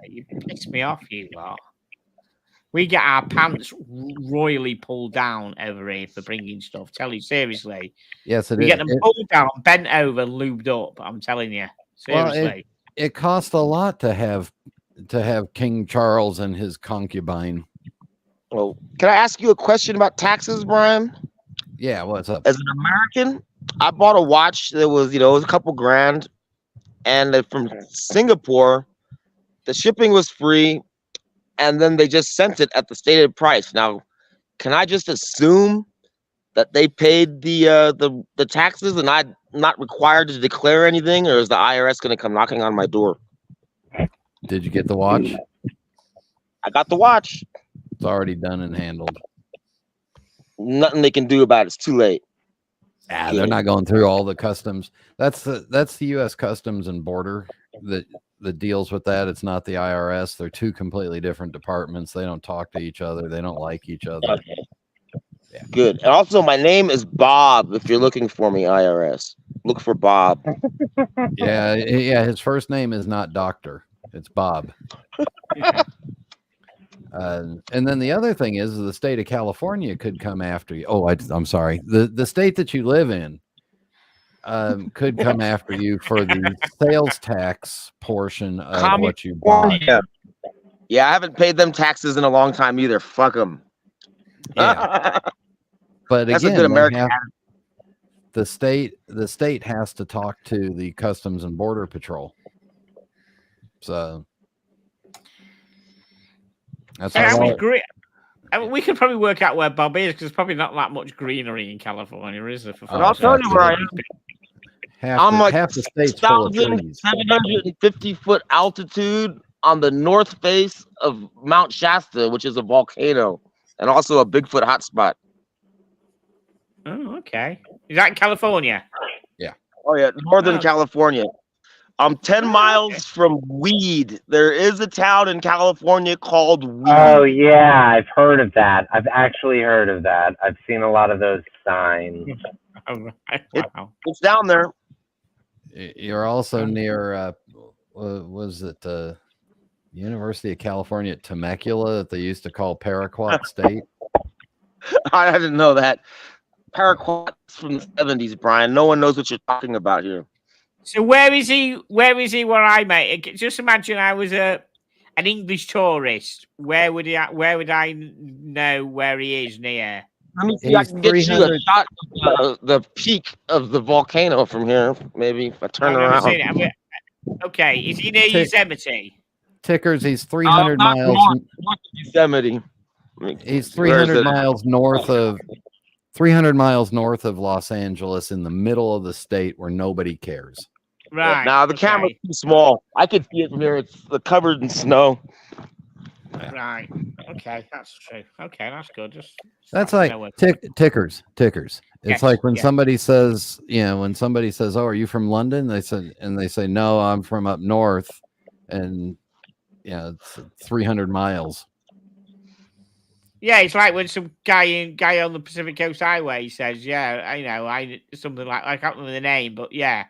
Speaker 1: You piss me off, you lot. We get our pants royally pulled down over here for bringing stuff. Tell you seriously,
Speaker 3: Yes, it
Speaker 1: we
Speaker 3: is.
Speaker 1: get them pulled down, bent over, lubed up. I'm telling you,
Speaker 3: Well,
Speaker 1: seriously.
Speaker 3: It costs a lot to have King Charles and his concubine.
Speaker 2: Well, can I ask you a question about taxes, Brian?
Speaker 3: Yeah, what's up?
Speaker 2: As an American, I bought a watch that was, it was a couple grand, and from Singapore, the shipping was free, and then they just sent it at the stated price. Now, can I just assume that they paid the taxes and I'm not required to declare anything, or is the IRS going to come knocking on my door?
Speaker 3: Did you get the watch?
Speaker 2: I got the watch.
Speaker 3: It's already done and handled.
Speaker 2: nothing they can do about it. It's too late.
Speaker 3: Yeah, they're not going through all the customs. That's the U.S. Customs and Border that deals with that. It's not the IRS. They're two completely different departments. They don't talk to each other. They don't like each other.
Speaker 2: Okay. Yeah. Good. And also, my name is Bob. If you're looking for me, IRS, look for Bob.
Speaker 3: Yeah. His first name is not Doctor. It's Bob. And then the other thing is the state of California could come after you. Oh, I'm sorry. The state that you live in could come after you for the sales tax portion of what you bought.
Speaker 2: Yeah, I haven't paid them taxes in a long time either. Fuck them.
Speaker 3: Yeah. But
Speaker 2: That's
Speaker 3: again,
Speaker 2: a good American.
Speaker 3: The state has to talk to the Customs and Border Patrol. So that's
Speaker 1: great. I mean, we could probably work out where Bob is because there's probably not that much greenery in California, is there?
Speaker 2: I'll tell you where I am. I'm like
Speaker 3: half the state's full of trees.
Speaker 2: 750-foot altitude on the north face of Mount Shasta, which is a volcano and also a Bigfoot hotspot.
Speaker 1: Oh, okay. Is that in California?
Speaker 3: Yeah.
Speaker 2: Oh, yeah. Northern California. I'm 10 miles from Weed. There is a town in California called Weed.
Speaker 4: Oh, yeah. I've heard of that. I've actually heard of that. I've seen a lot of those signs.
Speaker 1: Oh,
Speaker 2: It's down there.
Speaker 3: You're also near, was it the University of California at Temecula that they used to call Paraquat State?
Speaker 2: I didn't know that. Paraquat's from the 70s, Brian. No one knows what you're talking about here.
Speaker 1: So where is he? Where I met? Just imagine I was an English tourist. Where would I know where he is near?
Speaker 2: Let me see. I can get you a shot of the peak of the volcano from here. Maybe if I turn around.
Speaker 1: Okay, is he near Yosemite?
Speaker 3: Tickers, he's 300 miles
Speaker 2: north of Yosemite.
Speaker 3: He's 300 miles north of 300 miles north of Los Angeles, in the middle of the state where nobody cares.
Speaker 1: Right.
Speaker 2: Now the camera's too small. I can see it from here. It's covered in snow.
Speaker 1: Right. Okay, that's true. Okay, that's good.
Speaker 3: That's like tickers. It's
Speaker 1: yes,
Speaker 3: like when somebody says, when somebody says, "Oh, are you from London?" They say, "No, I'm from up north," and it's 300 miles.
Speaker 1: Yeah, it's like when some guy on the Pacific Coast Highway says, "Yeah, I know, something like I can't remember the name, but yeah,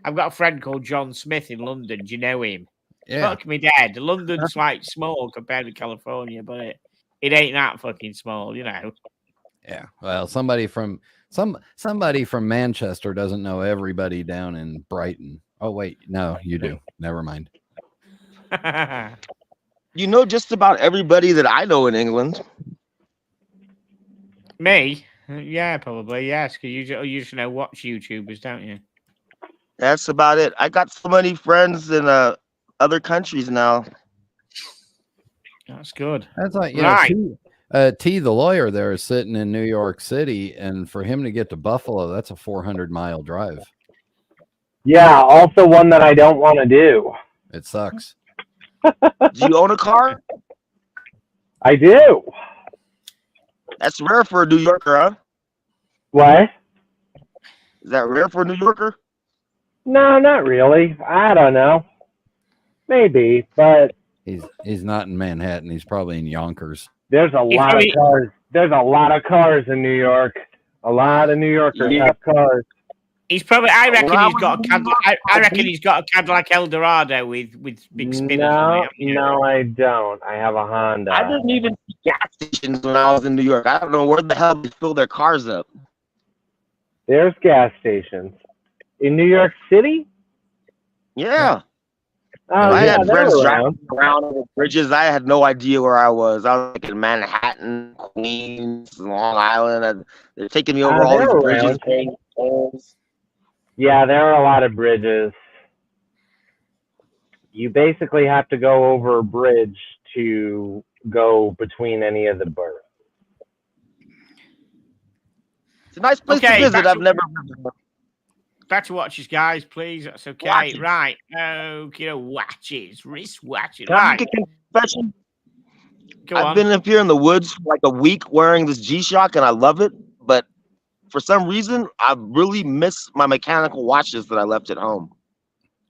Speaker 1: I've got a friend called John Smith in London. Do you know him?"
Speaker 3: Yeah.
Speaker 1: Fuck me dead. London's like small compared to California, but it ain't that fucking small,
Speaker 3: Yeah. Well, somebody from Manchester doesn't know everybody down in Brighton. Oh wait, no, you do. Never mind.
Speaker 2: You know just about everybody that I know in England.
Speaker 1: Me? Yeah, probably. Yes, because you just watch YouTubers, don't you?
Speaker 2: That's about it. I got so many friends in other countries now.
Speaker 1: That's good.
Speaker 3: That's like
Speaker 1: right.
Speaker 3: T the lawyer there is sitting in New York City, and for him to get to Buffalo, that's a 400-mile drive.
Speaker 4: Yeah, also one that I don't want to do.
Speaker 3: It sucks.
Speaker 2: Do you own a car?
Speaker 4: I do.
Speaker 2: That's rare for a New Yorker, huh?
Speaker 4: What?
Speaker 2: Is that rare for a New Yorker?
Speaker 4: No, not really. I don't know. Maybe, but
Speaker 3: he's not in Manhattan. He's probably in Yonkers.
Speaker 4: There's a lot of cars. There's a lot of cars in New York. A lot of New Yorkers have cars.
Speaker 1: He's probably. I reckon he's got a Cadillac. I reckon he's got a Cadillac Eldorado with big spinners on it.
Speaker 4: No, I don't. I have a Honda.
Speaker 2: I didn't even see gas stations when I was in New York. I don't know where the hell they fill their cars up.
Speaker 4: There's gas stations in New York City.
Speaker 2: Yeah.
Speaker 4: Oh,
Speaker 2: I had friends driving around on the bridges. I had no idea where I was. I was like in Manhattan, Queens, Long Island. They're taking me over all these bridges. Paying tolls.
Speaker 4: Yeah, there are a lot of bridges. You basically have to go over a bridge to go between any of the boroughs.
Speaker 2: It's a nice place to visit. I've never been there.
Speaker 1: Back to watches, guys, please. That's okay. Watches. Right. Watches, wristwatches.
Speaker 2: Can I make a confession?
Speaker 1: Go
Speaker 2: I've
Speaker 1: on.
Speaker 2: been up here in the woods for like a week wearing this G-Shock, and I love it. But for some reason, I really miss my mechanical watches that I left at home.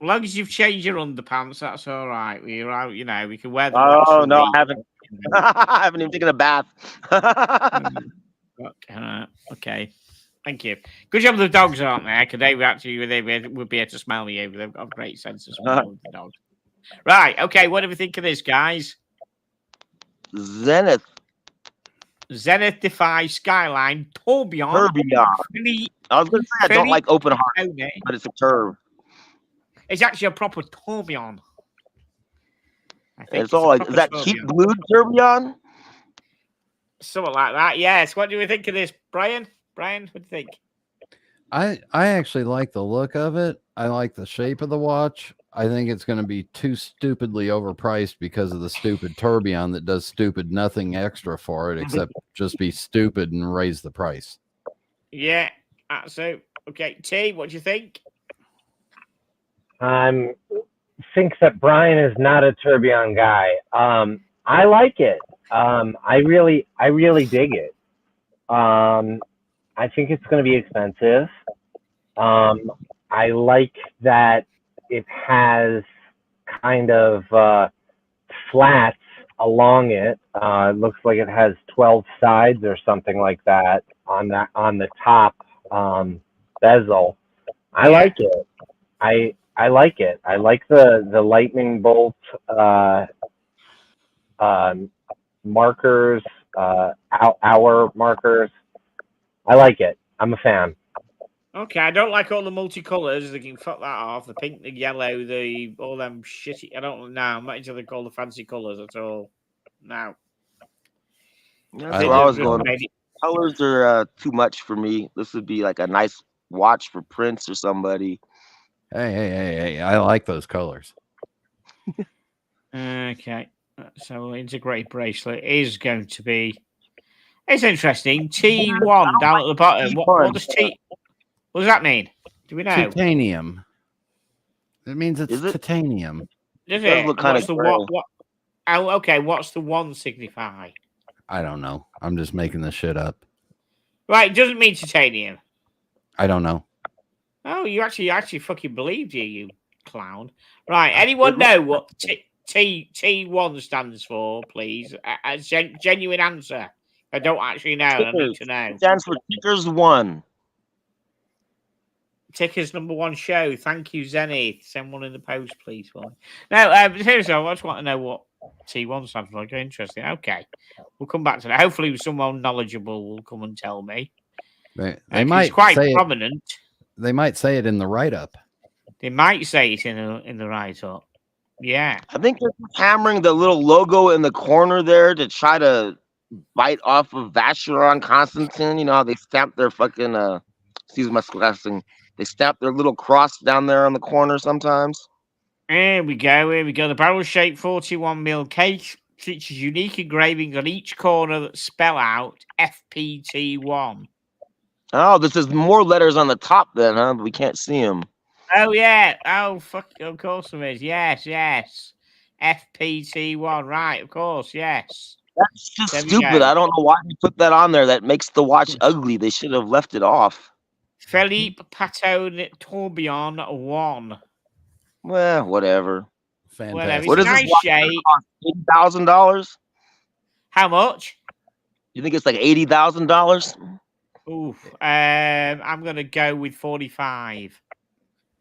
Speaker 1: As long as you've changed your underpants, that's all right. We're out, you know, we can wear the watch.
Speaker 2: Oh
Speaker 1: for
Speaker 2: no, I
Speaker 1: weeks.
Speaker 2: haven't. I haven't even taken a bath.
Speaker 1: Okay. Thank you. Good job the dogs aren't there, because they would be able to smell you. They've got a great sense of smell with the dogs. Right, okay, what do we think of this, guys?
Speaker 2: Zenith
Speaker 1: Zenith Defy Skyline Tourbillon.
Speaker 2: Tourbillon. I was going to say I don't like open heart, but it's a curve.
Speaker 1: It's actually a proper tourbillon. I think
Speaker 2: it's all like, is that cheap glued tourbillon?
Speaker 1: Something like that, yes. What do we think of this, Brian? Brian, what do you think?
Speaker 3: I actually like the look of it. I like the shape of the watch. I think it's going to be too stupidly overpriced because of the stupid tourbillon that does stupid nothing extra for it except just be stupid and raise the price.
Speaker 1: Yeah. So, okay, T, what do you think?
Speaker 4: Thinks that Brian is not a tourbillon guy. I like it. I really dig it. I think it's going to be expensive. I like that it has kind of flats along it. It looks like it has 12 sides or something like that on the top bezel. I like it. I like it. I like the lightning bolt markers, hour markers. I like it. I'm a fan.
Speaker 1: Okay, I don't like all the multicolours. They can fuck that off. The pink, the yellow, all them shitty. I don't know. I'm not into the fancy colours at all. No.
Speaker 2: That's where I was going. Colors are too much for me. This would be like a nice watch for Prince or somebody.
Speaker 3: Hey, I like those colors.
Speaker 1: Okay. So integrated bracelet is going to be. It's interesting. T1 down at the bottom. What does T? What does that mean? Do we know?
Speaker 3: Titanium. It means it's titanium.
Speaker 1: Does it? Look kind of what? Oh, okay. What's the one signify?
Speaker 3: I don't know. I'm just making this shit up.
Speaker 1: Right. It doesn't mean titanium.
Speaker 3: I don't know.
Speaker 1: Oh, you actually fucking believed you clown. Right. Anyone know what T1 stands for, please? A genuine answer. I don't actually know. I need to know.
Speaker 2: It stands for Tickers 1.
Speaker 1: Tickers number 1 show. Thank you, Zenith. Send one in the post, please. Now, seriously, I just want to know what T1 stands for. Okay, interesting. Okay. We'll come back to that. Hopefully, someone knowledgeable will come and tell me.
Speaker 3: They might
Speaker 1: it's quite
Speaker 3: say
Speaker 1: prominent.
Speaker 3: They might say it in the write-up.
Speaker 1: They might say it in the write-up. Yeah.
Speaker 2: I think they're hammering the little logo in the corner there to try to bite off of Vacheron Constantin. You know how they stamp their fucking excuse my suggesting. They stamp their little cross down there on the corner sometimes.
Speaker 1: Here we go. The barrel-shaped 41mm case features unique engravings on each corner that spell out FPT1.
Speaker 2: Oh, this is more letters on the top then, huh? But we can't see them.
Speaker 1: Oh, yeah. Oh, fuck. Of course there is. Yes. FPT1. Right, of course. Yes.
Speaker 2: That's just stupid. I don't know why they put that on there. That makes the watch ugly. They should have left it off.
Speaker 1: Philippe Paton Tourbillon 1.
Speaker 2: Well, whatever.
Speaker 3: Fantastic.
Speaker 2: What is
Speaker 1: nice
Speaker 2: this watch
Speaker 1: shape.
Speaker 2: $80,000?
Speaker 1: How much?
Speaker 2: You think it's like $80,000?
Speaker 1: Oof. I'm going to go with 45.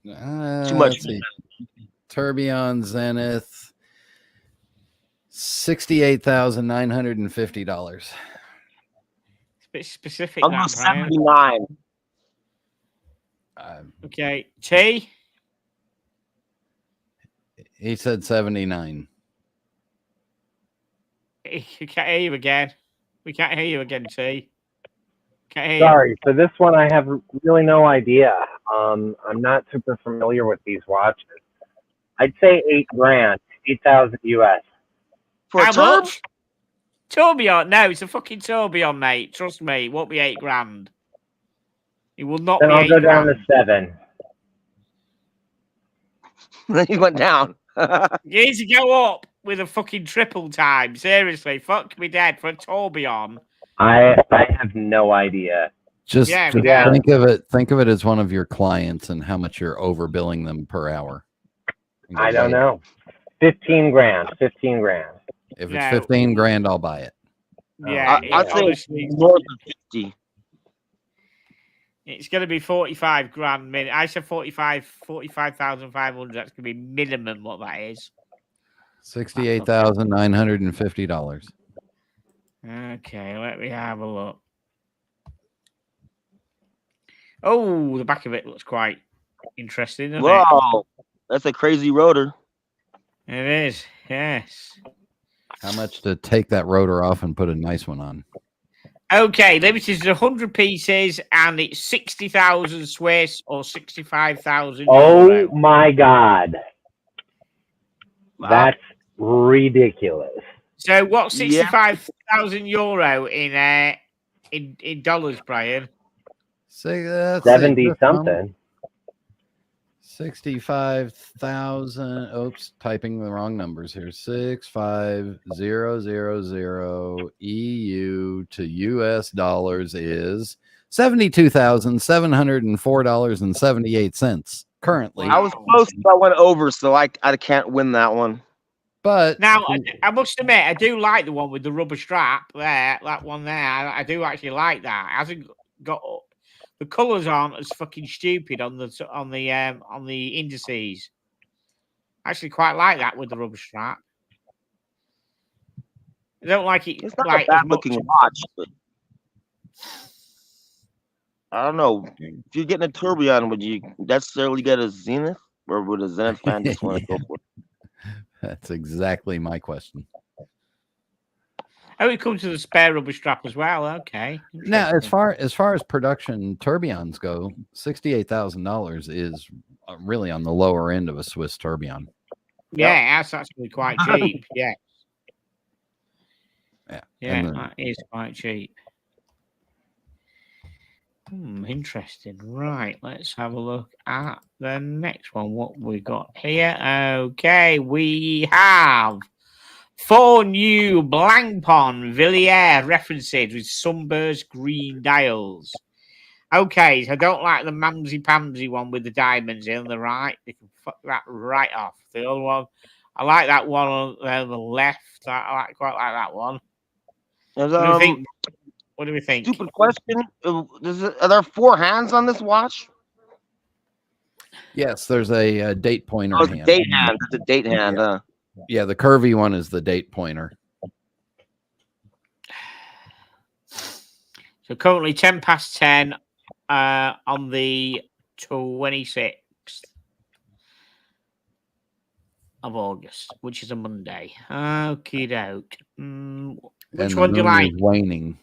Speaker 2: Too much.
Speaker 3: Tourbillon Zenith, $68,950.
Speaker 1: It's a bit specific.
Speaker 2: I'm going 79.
Speaker 1: Okay, T.
Speaker 3: He said 79.
Speaker 1: We can't hear you again. We can't hear you again, T.
Speaker 4: Sorry, for this one I have really no idea. I'm not super familiar with these watches. I'd say $8,000, 8,000 US.
Speaker 2: For
Speaker 1: how much? Tourbillon? No, it's a fucking Tourbillon, mate. Trust me, it won't be $8,000. It will not.
Speaker 4: Then
Speaker 1: be
Speaker 4: I'll go down
Speaker 1: $8,000.
Speaker 4: to 7.
Speaker 2: Then you went down.
Speaker 1: You need to go up. with a fucking triple time. Seriously, fuck me dead for a tourbillon.
Speaker 4: I have no idea.
Speaker 3: Just
Speaker 1: Yeah,
Speaker 3: think of it as one of your clients and how much you're overbilling them per hour. And go
Speaker 4: I don't
Speaker 3: buy it.
Speaker 4: know. 15 grand. 15 grand.
Speaker 3: If it's
Speaker 1: No.
Speaker 3: 15 grand, I'll buy it.
Speaker 1: Yeah,
Speaker 2: I'd say
Speaker 1: honestly,
Speaker 2: north of 50.
Speaker 1: it's going to be 45 grand. I said 45,500. That's going to be minimum what that is.
Speaker 3: $68,950.
Speaker 1: Okay, let me have a look. Oh, the back of it looks quite interesting, doesn't
Speaker 2: Wow, that's a crazy rotor.
Speaker 1: it? It is, yes.
Speaker 3: How much to take that rotor off and put a nice one on?
Speaker 1: Okay, limited to 100 pieces, and it's 60,000 Swiss or 65,000
Speaker 4: Oh
Speaker 1: euro.
Speaker 4: my God.
Speaker 2: Wow.
Speaker 4: That's ridiculous.
Speaker 1: So what's
Speaker 2: Yeah.
Speaker 1: 65,000 euro in dollars, Brian?
Speaker 4: 70 something.
Speaker 3: 65,000. Oops, typing the wrong numbers here. 65000 EU to US dollars is $72,704.78 currently.
Speaker 2: I was close, but I went over, so I can't win that one.
Speaker 3: But
Speaker 1: Now, I must admit, I do like the one with the rubber strap there. That one there, I do actually like that. It hasn't got the colours aren't as fucking stupid on the indices. I actually quite like that with the rubber strap. I don't like it
Speaker 2: It's not
Speaker 1: like
Speaker 2: a bad
Speaker 1: as much.
Speaker 2: looking watch, but I don't know. If you're getting a tourbillon, would you necessarily get a Zenith, or would a Zenith fan just want to go for it?
Speaker 3: that's exactly my question.
Speaker 1: Oh, it comes with a spare rubber strap as well. Okay.
Speaker 3: Now, as
Speaker 1: Interesting.
Speaker 3: far as production tourbillons go, $68,000 is really on the lower end of a Swiss tourbillon.
Speaker 1: Yeah, that's actually quite cheap. Yeah.
Speaker 3: Yeah,
Speaker 1: Yeah,
Speaker 3: and then-
Speaker 1: that is quite cheap. Interesting. Right, let's have a look at the next one. What we got here? Okay, we have 4 new Blancpain Villiers references with sunburst green dials. Okay, so I don't like the mamsy-pamsy one with the diamonds in the right. They can fuck that right off. The other one, I like that one on the left. I quite like that one. What do you think? What do we think?
Speaker 2: Stupid question. Are there 4 hands on this watch?
Speaker 3: Yes, there's a date pointer
Speaker 2: Oh, it's a
Speaker 3: hand.
Speaker 2: date hand. It's a date hand.
Speaker 3: Yeah, the curvy one is the date pointer.
Speaker 1: So currently 10 past 10 on the 26th of August, which is a Monday. Okie doke. Which
Speaker 3: And
Speaker 1: one do you
Speaker 3: the moon
Speaker 1: like?
Speaker 3: is waning.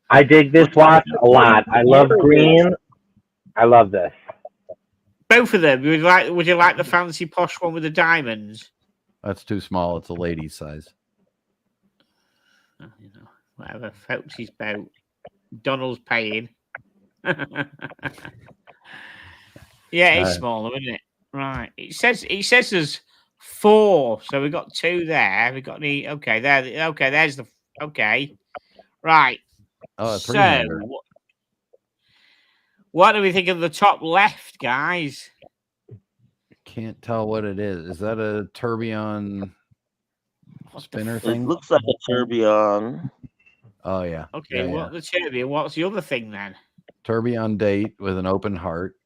Speaker 4: I dig this watch a lot. I love green. I love this.
Speaker 1: Both of them. Would you like the fancy posh one with the diamonds?
Speaker 3: That's too small. It's a lady's size.
Speaker 1: Oh, you know, whatever floats his boat. Donald's paying. Yeah, it's smaller, isn't it? Right. It says there's 4, so we've got 2 there. We've got the there. Okay, there's the right.
Speaker 3: Oh, a
Speaker 1: So,
Speaker 3: 300.
Speaker 1: what do we think of the top left, guys?
Speaker 3: Can't tell what it is. Is that a tourbillon spinner
Speaker 2: It
Speaker 3: thing?
Speaker 2: looks like a tourbillon.
Speaker 3: Oh yeah.
Speaker 1: Okay,
Speaker 3: Yeah,
Speaker 1: the turbine? What's the other thing then?
Speaker 3: tourbillon date with an open heart.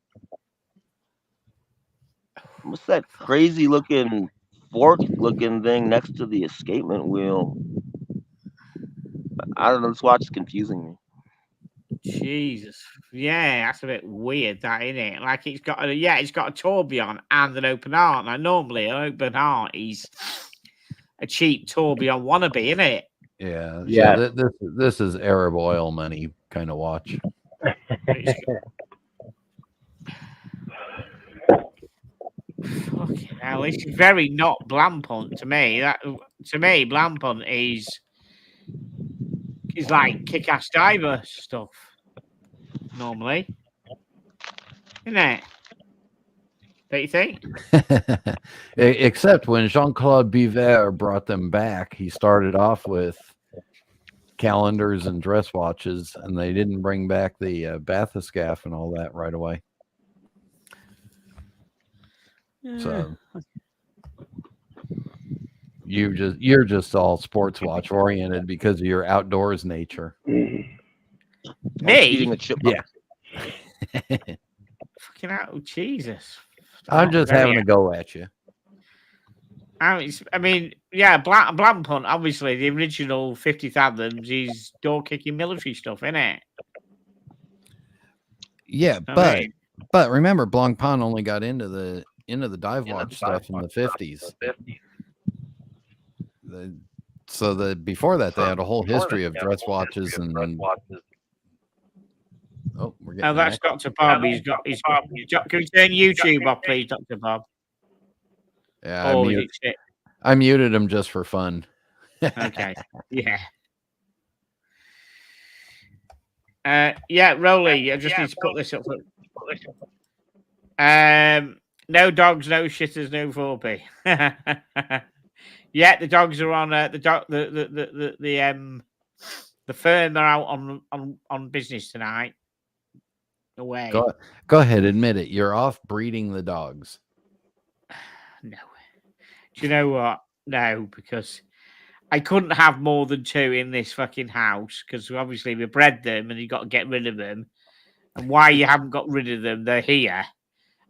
Speaker 2: What's that crazy looking fork looking thing next to the escapement wheel? I don't know. This watch is confusing me.
Speaker 1: Jesus, yeah, that's a bit weird, that isn't it? Like it's got a tourbillon and an open heart. Now normally an open heart is a cheap tourbillon wannabe, isn't it?
Speaker 3: Yeah.
Speaker 4: Yeah.
Speaker 3: So this is Arab oil money kind of watch.
Speaker 1: Fucking hell, it's very not Blancpain to me. Blancpain is like kick-ass diver stuff normally, isn't it? Don't you think?
Speaker 3: Except when Jean-Claude Biver brought them back, he started off with calendars and dress watches, and they didn't bring back the bathyscaphe and all that right away. So you're just all sports watch oriented because of your outdoors nature.
Speaker 1: Me?
Speaker 2: Eating a chipmunk.
Speaker 3: Yeah.
Speaker 1: Fucking out, Jesus.
Speaker 3: I'm just having a go at you.
Speaker 1: I mean, yeah, Blancpain, obviously, the original 50 Fathoms is door-kicking military stuff, isn't it?
Speaker 3: Yeah, but remember, Blancpain only got into the dive watch stuff in the 50s. So before that, they had a whole history of dress watches and. Oh, we're getting.
Speaker 1: Oh, that's Dr. Bob. Can we turn YouTube off, please, Dr. Bob?
Speaker 3: Yeah,
Speaker 1: Oh,
Speaker 3: I muted him just for fun.
Speaker 1: Okay. Yeah. Yeah, Rolly, I just need to put this up. No dogs, no shitters, no 4P. Yeah, the dogs are on the firm are out on business tonight. Away.
Speaker 3: Go ahead, admit it. You're off breeding the dogs.
Speaker 1: No. Do you know what? No, because I couldn't have more than 2 in this fucking house because obviously we bred them and you got to get rid of them. And why you haven't got rid of them, they're here.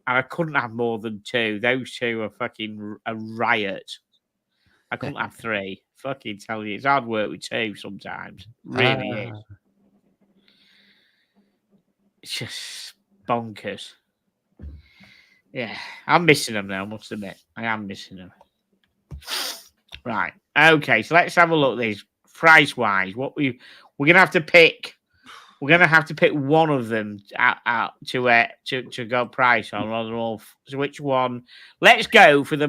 Speaker 1: And I couldn't have more than 2. Those 2 are fucking a riot. I couldn't have 3. Fucking tell you, it's hard work with 2 sometimes. Really is. It's just bonkers. Yeah, I'm missing them now, I must admit. I am missing them. Right. Okay, so let's have a look at these. Price-wise, what we're going to have to pick. We're going to have to pick one of them out to go price on rather than all. So which one? Let's go for the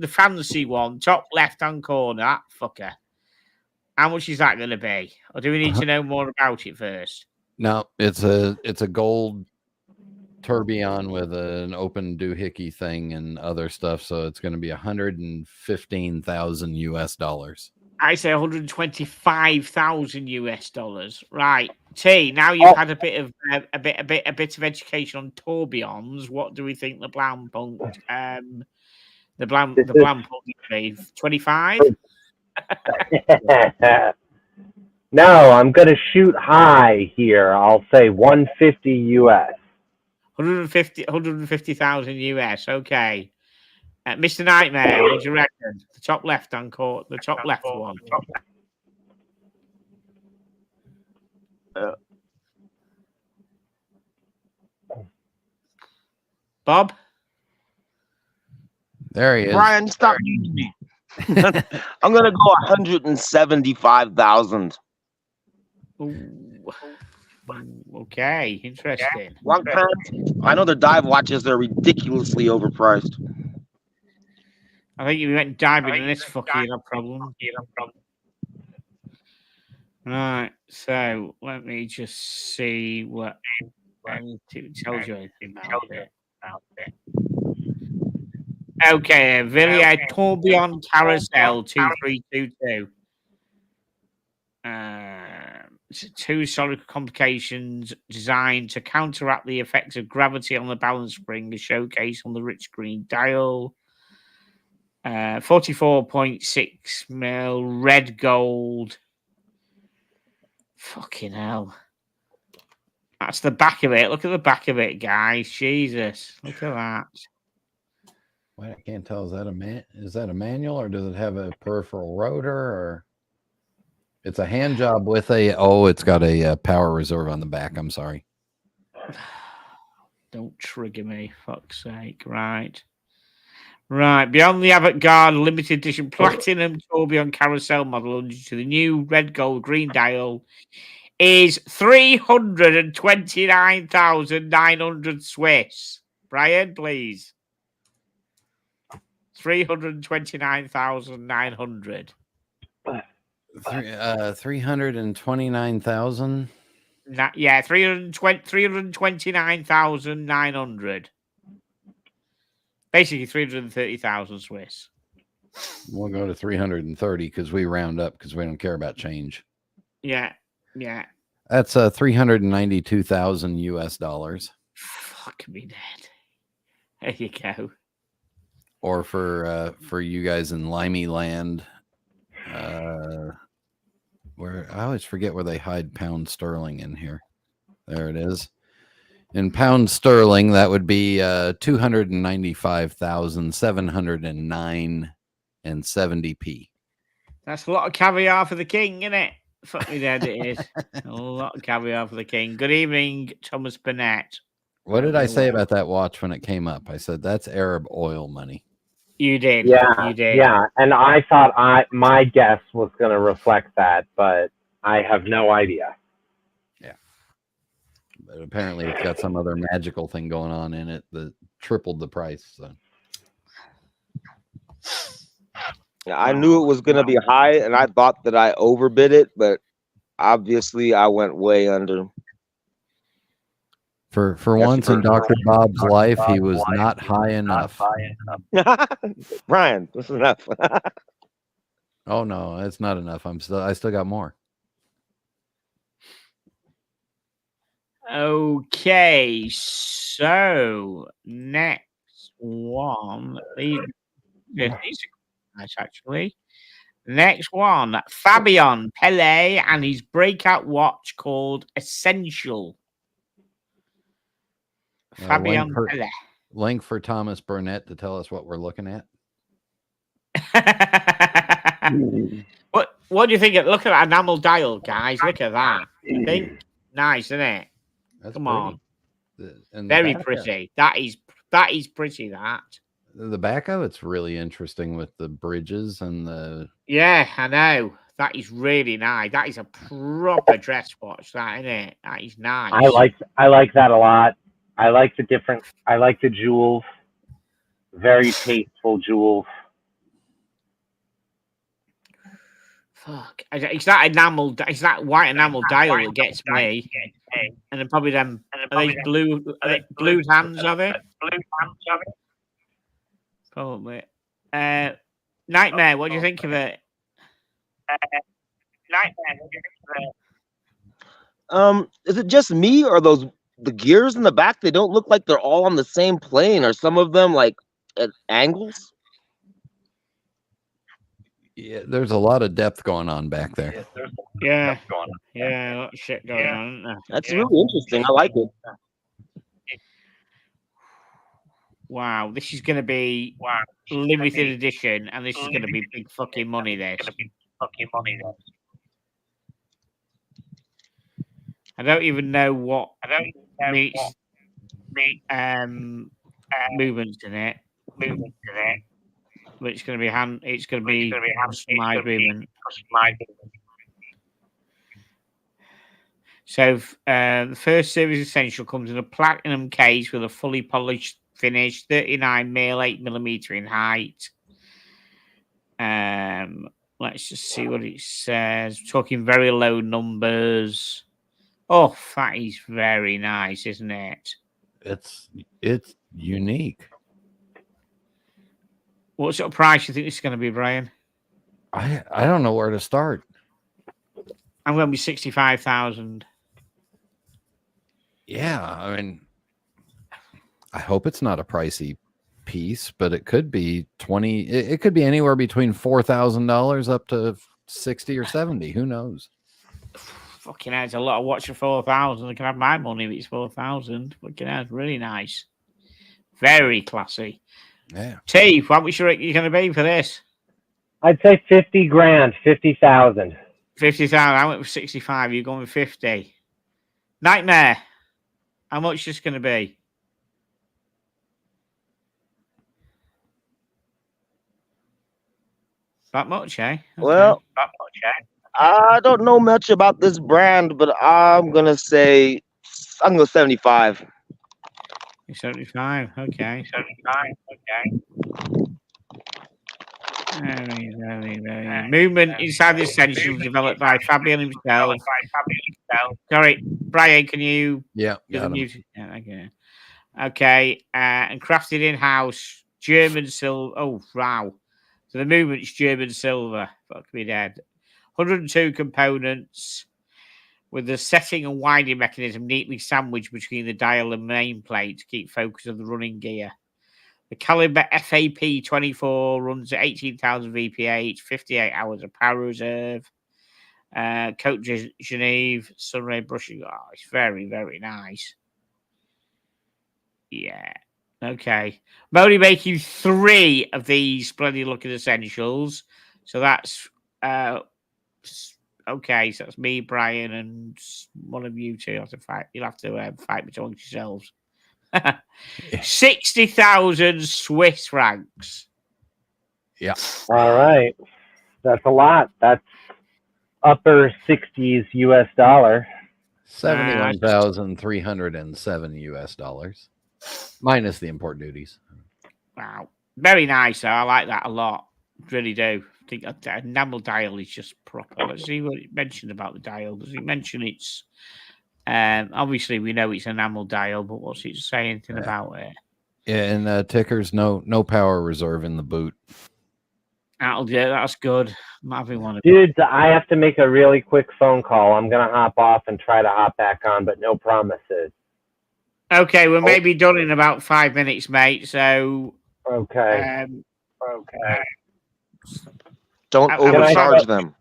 Speaker 1: fancy one, top left-hand corner. That fucker. How much is that going to be? Or do we need to know more about it first?
Speaker 3: No, it's a gold tourbillon with an open doohickey thing and other stuff, so it's going to be $115,000 US.
Speaker 1: I say $125,000 US. Right, T. Now you've had a bit of education on tourbillons. What do we think the Blancpain the Blancpain be? 25?
Speaker 4: No, I'm gonna shoot high here. I'll say 150 US.
Speaker 1: 150,000 US. Okay. Mr. Nightmare, what do you reckon? The top left-hand court, the top left one. Bob?
Speaker 3: There he is.
Speaker 2: Brian, stop. I'm gonna go 175,000.
Speaker 1: Okay, interesting.
Speaker 2: I know the dive watches are ridiculously overpriced.
Speaker 1: I think you went diving in this fucking problem. Right, so let me just see what it tells you anything about it. Okay, Villiers Tourbillon Carousel 2322. It's 2 solid complications designed to counteract the effects of gravity on the balance spring, a showcase on the rich green dial. 44.6 mil red gold. Fucking hell. That's the back of it. Look at the back of it, guys. Jesus. Look at that.
Speaker 3: Wait, I can't tell. Is that a manual or does it have a peripheral rotor or it's a hand job with it's got a power reserve on the back. I'm sorry.
Speaker 1: Don't trigger me, fuck's sake. Right. Beyond the avant-garde limited edition platinum tourbillon carousel model under to the new red gold green dial is 329,900 Swiss. Brian, please. 329,900.
Speaker 3: 329,000.
Speaker 1: Yeah, 329,900. Basically 330,000 Swiss.
Speaker 3: We'll go to 330 because we round up because we don't care about change.
Speaker 1: Yeah.
Speaker 3: That's 392,000 US dollars.
Speaker 1: Fuck me dead. There you go.
Speaker 3: Or for you guys in Limey Land, where I always forget where they hide pound sterling in here. There it is. In pound sterling, that would be 295,709 and 70p.
Speaker 1: That's a lot of caviar for the king, isn't it? Fuck me dead, it is. A lot of caviar for the king. Good evening, Thomas Burnett.
Speaker 3: What did I say about that watch when it came up? I said that's Arab oil money.
Speaker 1: You did.
Speaker 4: Yeah,
Speaker 1: You did.
Speaker 4: yeah. And I thought my guess was going to reflect that, but I have no idea.
Speaker 3: Yeah. But apparently it's got some other magical thing going on in it that tripled the price. So.
Speaker 2: Yeah, I knew it was going to be high, and I thought that I overbid it, but obviously I went way under.
Speaker 3: For once in Dr. Bob's life, he was not high enough.
Speaker 2: Brian, this is enough.
Speaker 3: Oh no, it's not enough. I still got more.
Speaker 1: Okay, so next one. These are nice, actually. Next one, Fabian Pele and his breakout watch called Essential. Fabian Pele.
Speaker 3: Link for Thomas Burnett to tell us what we're looking at.
Speaker 1: What do you think? Look at that enamel dial, guys. Look at that. Think nice, isn't it?
Speaker 3: That's
Speaker 1: Come
Speaker 3: pretty.
Speaker 1: on.
Speaker 3: And
Speaker 1: Very pretty. That is pretty, that.
Speaker 3: The back of it's really interesting with the bridges and the...
Speaker 1: Yeah, I know. That is really nice. That is a proper dress watch, that, isn't it? That is nice.
Speaker 4: I like that a lot. I like the jewels. Very tasteful jewels.
Speaker 1: Fuck. It's that white enamel dial that gets me. And then probably them. Are they blue hands of it? Probably. Nightmare, what do you think of it?
Speaker 2: Is it just me, or the gears in the back? They don't look like they're all on the same plane, or some of them like at angles.
Speaker 3: Yeah, there's a lot of depth going on back there.
Speaker 1: Yeah, a lot of shit going on, isn't there?
Speaker 2: That's really interesting. I like it.
Speaker 1: Wow, this is going to be limited edition, and this is going to be big fucking money. This. I don't even know what meets movements in it. But it's going to be customized movement. So the first series essential comes in a platinum case with a fully polished finish, 39 mil, 8mm in height. Let's just see what it says. Talking very low numbers. Oh, that is very nice, isn't it?
Speaker 3: It's unique.
Speaker 1: What sort of price do you think this is going to be, Brian?
Speaker 3: I don't know where to start.
Speaker 1: I'm going to be 65,000.
Speaker 3: Yeah, I mean, I hope it's not a pricey piece, but it could be 20. It could be anywhere between $4,000 up to 60 or 70. Who knows?
Speaker 1: Fucking hell, it's a lot of watch for 4,000. I can have my money if it's 4,000. Fucking hell, it's really nice. Very classy.
Speaker 3: Yeah.
Speaker 1: T, what much you reckon you're going to be for this?
Speaker 4: I'd say 50 grand, 50,000.
Speaker 1: 50,000. I went for 65. You're going with 50. Nightmare. How much is this going to be? That much, eh? Okay.
Speaker 2: Well, I don't know much about this brand, but I'm gonna say 75.
Speaker 1: 75. Okay. 75. Very. Movement inside the essentials developed by Fabian himself. Sorry, Brian, can you?
Speaker 3: Yeah.
Speaker 1: Okay. And crafted in-house, German silver. Oh, wow. So the movement's German silver. Fuck me dead. 102 components with the setting and winding mechanism neatly sandwiched between the dial and main plate to keep focus on the running gear. The Caliber FAP 24 runs at 18,000 VPH, 58 hours of power reserve. Coat Genève, sunray brushing. Oh, it's very, very nice. Yeah. Okay. I'm only making 3 of these splendid looking essentials. So that's okay. So that's me, Brian, and one of you two. Have to fight. You'll have to fight between yourselves. 60,000 Swiss francs.
Speaker 3: Yeah.
Speaker 4: All right. That's a lot. That's upper 60s US dollar.
Speaker 3: $71,307 US dollars, minus the import duties.
Speaker 1: Wow. Very nice. I like that a lot. Really do. I think a enamel dial is just proper. Let's see what it mentioned about the dial. Does it mention it's obviously we know it's an enamel dial, but what's it say anything about it?
Speaker 3: Yeah, and tickers, no power reserve in the boot.
Speaker 1: That'll do. That's good. I'm having one of
Speaker 4: Dude, I have to make a really quick phone call. I'm gonna hop off and try to hop back on, but no promises.
Speaker 1: Okay, we're maybe done in about 5 minutes, mate. So
Speaker 4: okay.
Speaker 1: Okay.
Speaker 2: Don't overcharge them.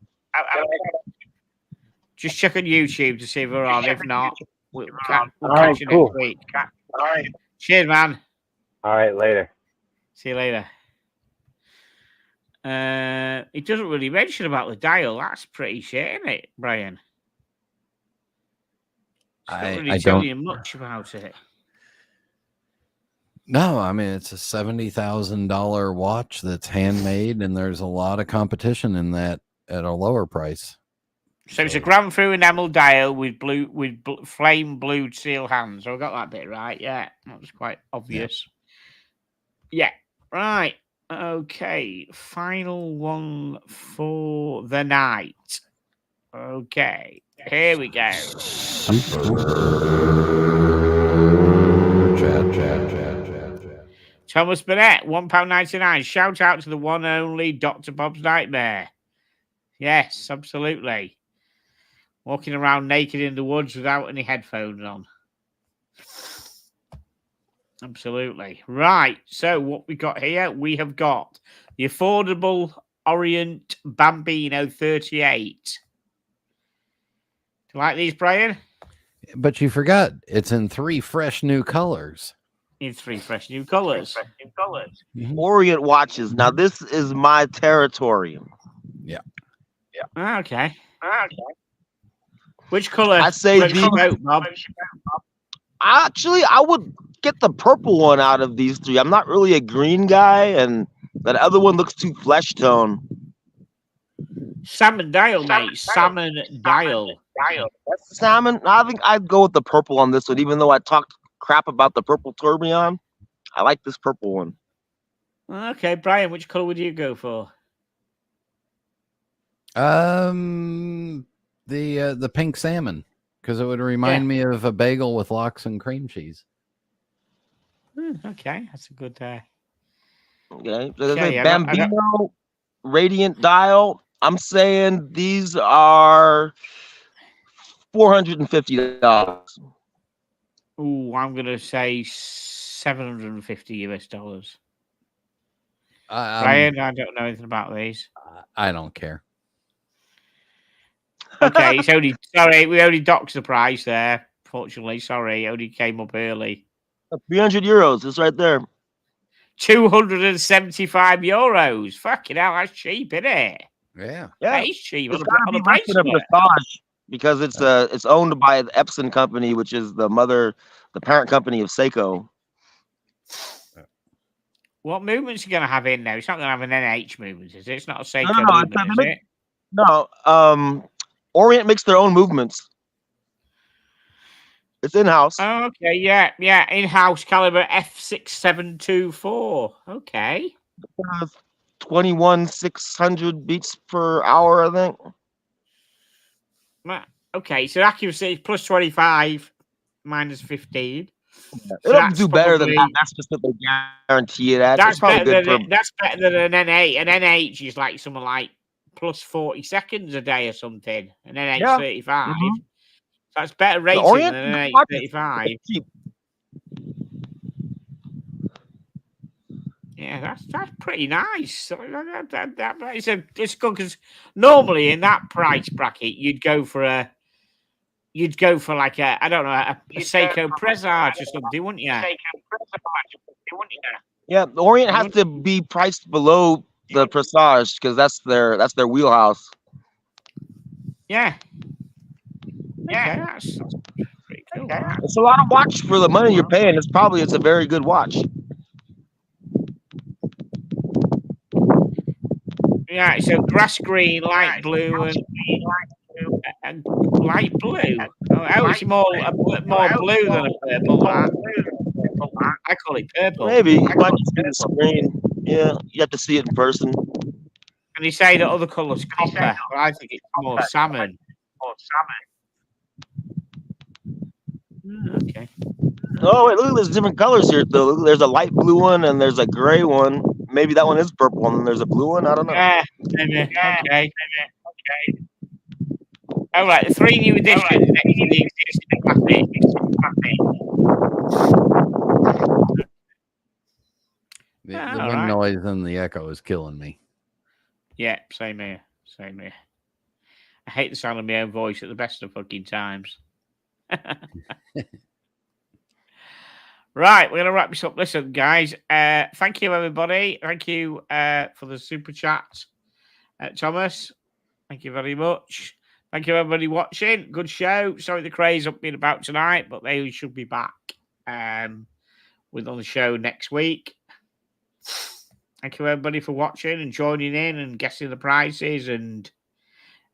Speaker 1: Just check on YouTube to see if we're on. If not, we'll
Speaker 4: All right,
Speaker 1: catch you
Speaker 4: cool.
Speaker 1: next week. All right. Cheers, man.
Speaker 4: All right, later.
Speaker 1: See you later. It doesn't really mention about the dial. That's pretty shit, isn't it, Brian? It's not really
Speaker 3: I
Speaker 1: tell
Speaker 3: don't.
Speaker 1: you much about it.
Speaker 3: No, I mean it's a $70,000 watch that's handmade, and there's a lot of competition in that at a lower price.
Speaker 1: So it's a Grand Through enamel dial with flame blue seal hands. So I got that bit right. Yeah, that was quite obvious. Yeah. Right. Okay. Final one for the night. Okay. Here we go. Thomas Burnett, £1.99. Shout out to the one only Dr. Bob's Nightmare. Yes, absolutely. Walking around naked in the woods without any headphones on. Absolutely. Right. So what we got here, we have got the affordable Orient Bambino 38. Do you like these, Brian?
Speaker 3: But you forgot it's in 3 fresh new colors.
Speaker 1: In 3 fresh new colors.
Speaker 2: Orient watches. Now this is my territory.
Speaker 1: Okay. Which color?
Speaker 2: I say
Speaker 1: Bob?
Speaker 2: Actually, I would get the purple one out of these 3. I'm not really a green guy, and that other one looks too flesh tone.
Speaker 1: Salmon dial, mate. Salmon dial.
Speaker 2: That's salmon. I think I'd go with the purple on this one, even though I talked crap about the purple tourbillon. I like this purple one.
Speaker 1: Okay, Brian, which color would you go for?
Speaker 3: The pink salmon, because it would remind me of a bagel with lox and cream cheese.
Speaker 1: Okay, that's a good.
Speaker 2: Okay, so there's
Speaker 1: Okay,
Speaker 2: a
Speaker 1: I got-
Speaker 2: Bambino Radiant dial. I'm saying these are $450.
Speaker 1: Ooh, I'm gonna say $750 US. Brian, I don't know anything about these.
Speaker 3: I don't care.
Speaker 1: Okay, it's only we only docked the price there. Fortunately, sorry, it only came up early.
Speaker 2: 300 euros. It's right there.
Speaker 1: €275. Fucking hell, that's cheap, isn't it?
Speaker 3: Yeah.
Speaker 2: Yeah,
Speaker 1: That is cheap.
Speaker 2: it's
Speaker 1: On
Speaker 2: gotta
Speaker 1: a
Speaker 2: be less than a
Speaker 1: bracelet.
Speaker 2: Passage because it's owned by the Epson company, which is the parent company of Seiko.
Speaker 1: What movements are you going to have in there? It's not going to have an NH movement, is it? It's not a Seiko
Speaker 2: No,
Speaker 1: movement, is it?
Speaker 2: No, Orient makes their own movements. It's in-house.
Speaker 1: Oh, okay, yeah. In-house caliber F6724. Okay.
Speaker 2: 21,600 beats per hour, I think.
Speaker 1: Okay, so accuracy is plus 25, minus 15.
Speaker 2: It'll
Speaker 1: that's
Speaker 2: do better than that.
Speaker 1: probably-
Speaker 2: That's just what they guarantee it at.
Speaker 1: That's
Speaker 2: It's probably
Speaker 1: better
Speaker 2: good
Speaker 1: than that's better than an N8. An NH is like something like plus 40 seconds a day or something. An NH
Speaker 2: Yeah.
Speaker 1: 35.
Speaker 2: Mhm.
Speaker 1: That's better
Speaker 2: The
Speaker 1: rating
Speaker 2: Orient
Speaker 1: than an NH
Speaker 2: watch is
Speaker 1: 35.
Speaker 2: cheap.
Speaker 1: Yeah, that's pretty nice. So it's good because normally in that price bracket you'd go for like a I don't know a Seiko Presage or something, wouldn't you?
Speaker 2: Yeah, the Orient has to be priced below the Presage because that's their wheelhouse.
Speaker 1: Yeah. Okay, that's pretty cool. That.
Speaker 2: It's a lot of watch for the money you're paying. It's a very good watch.
Speaker 1: Yeah, so grass green, light blue, and light blue. Oh, it's more blue than a purple. I call it purple.
Speaker 2: Maybe it might just be the screen. Yeah, you have to see it in person.
Speaker 1: And you say that other colours copper, but I think it's more salmon. Okay.
Speaker 2: Oh wait, look, there's different colors here though. Look, there's a light blue one and there's a gray one. Maybe that one is purple and there's a blue one. I don't know.
Speaker 1: Yeah, maybe. Okay. All right, 3 new editions next to the existing classic.
Speaker 3: The
Speaker 1: Ah,
Speaker 3: wind
Speaker 1: alright.
Speaker 3: noise and the echo is killing me.
Speaker 1: Yeah, same here. I hate the sound of my own voice at the best of fucking times. Right, we're going to wrap this up. Listen, guys, thank you, everybody. Thank you for the super chat. Thomas, thank you very much. Thank you, everybody watching. Good show. Sorry the craze haven't been about tonight, but they should be back with on the show next week. Thank you, everybody, for watching and joining in and guessing the prices and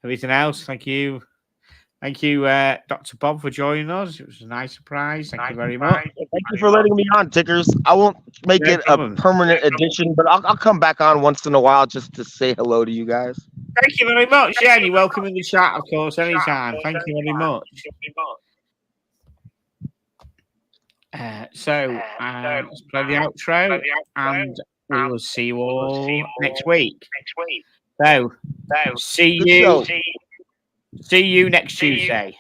Speaker 1: everything else. Thank you. Thank you, Dr. Bob, for joining us. It was a nice surprise. Thank you very much.
Speaker 2: Thank you for letting me on, Tickers. I won't make
Speaker 1: No
Speaker 2: it
Speaker 1: problem.
Speaker 2: a permanent addition, but I'll come back on once in a while just to say hello to you guys.
Speaker 1: Thank you very much. Yeah, and you're welcome in the chat, of course, anytime. Thank you very much. Let's play the outro, and we will see you all next week. So, see
Speaker 2: Good
Speaker 1: you.
Speaker 2: show.
Speaker 1: See you next Tuesday.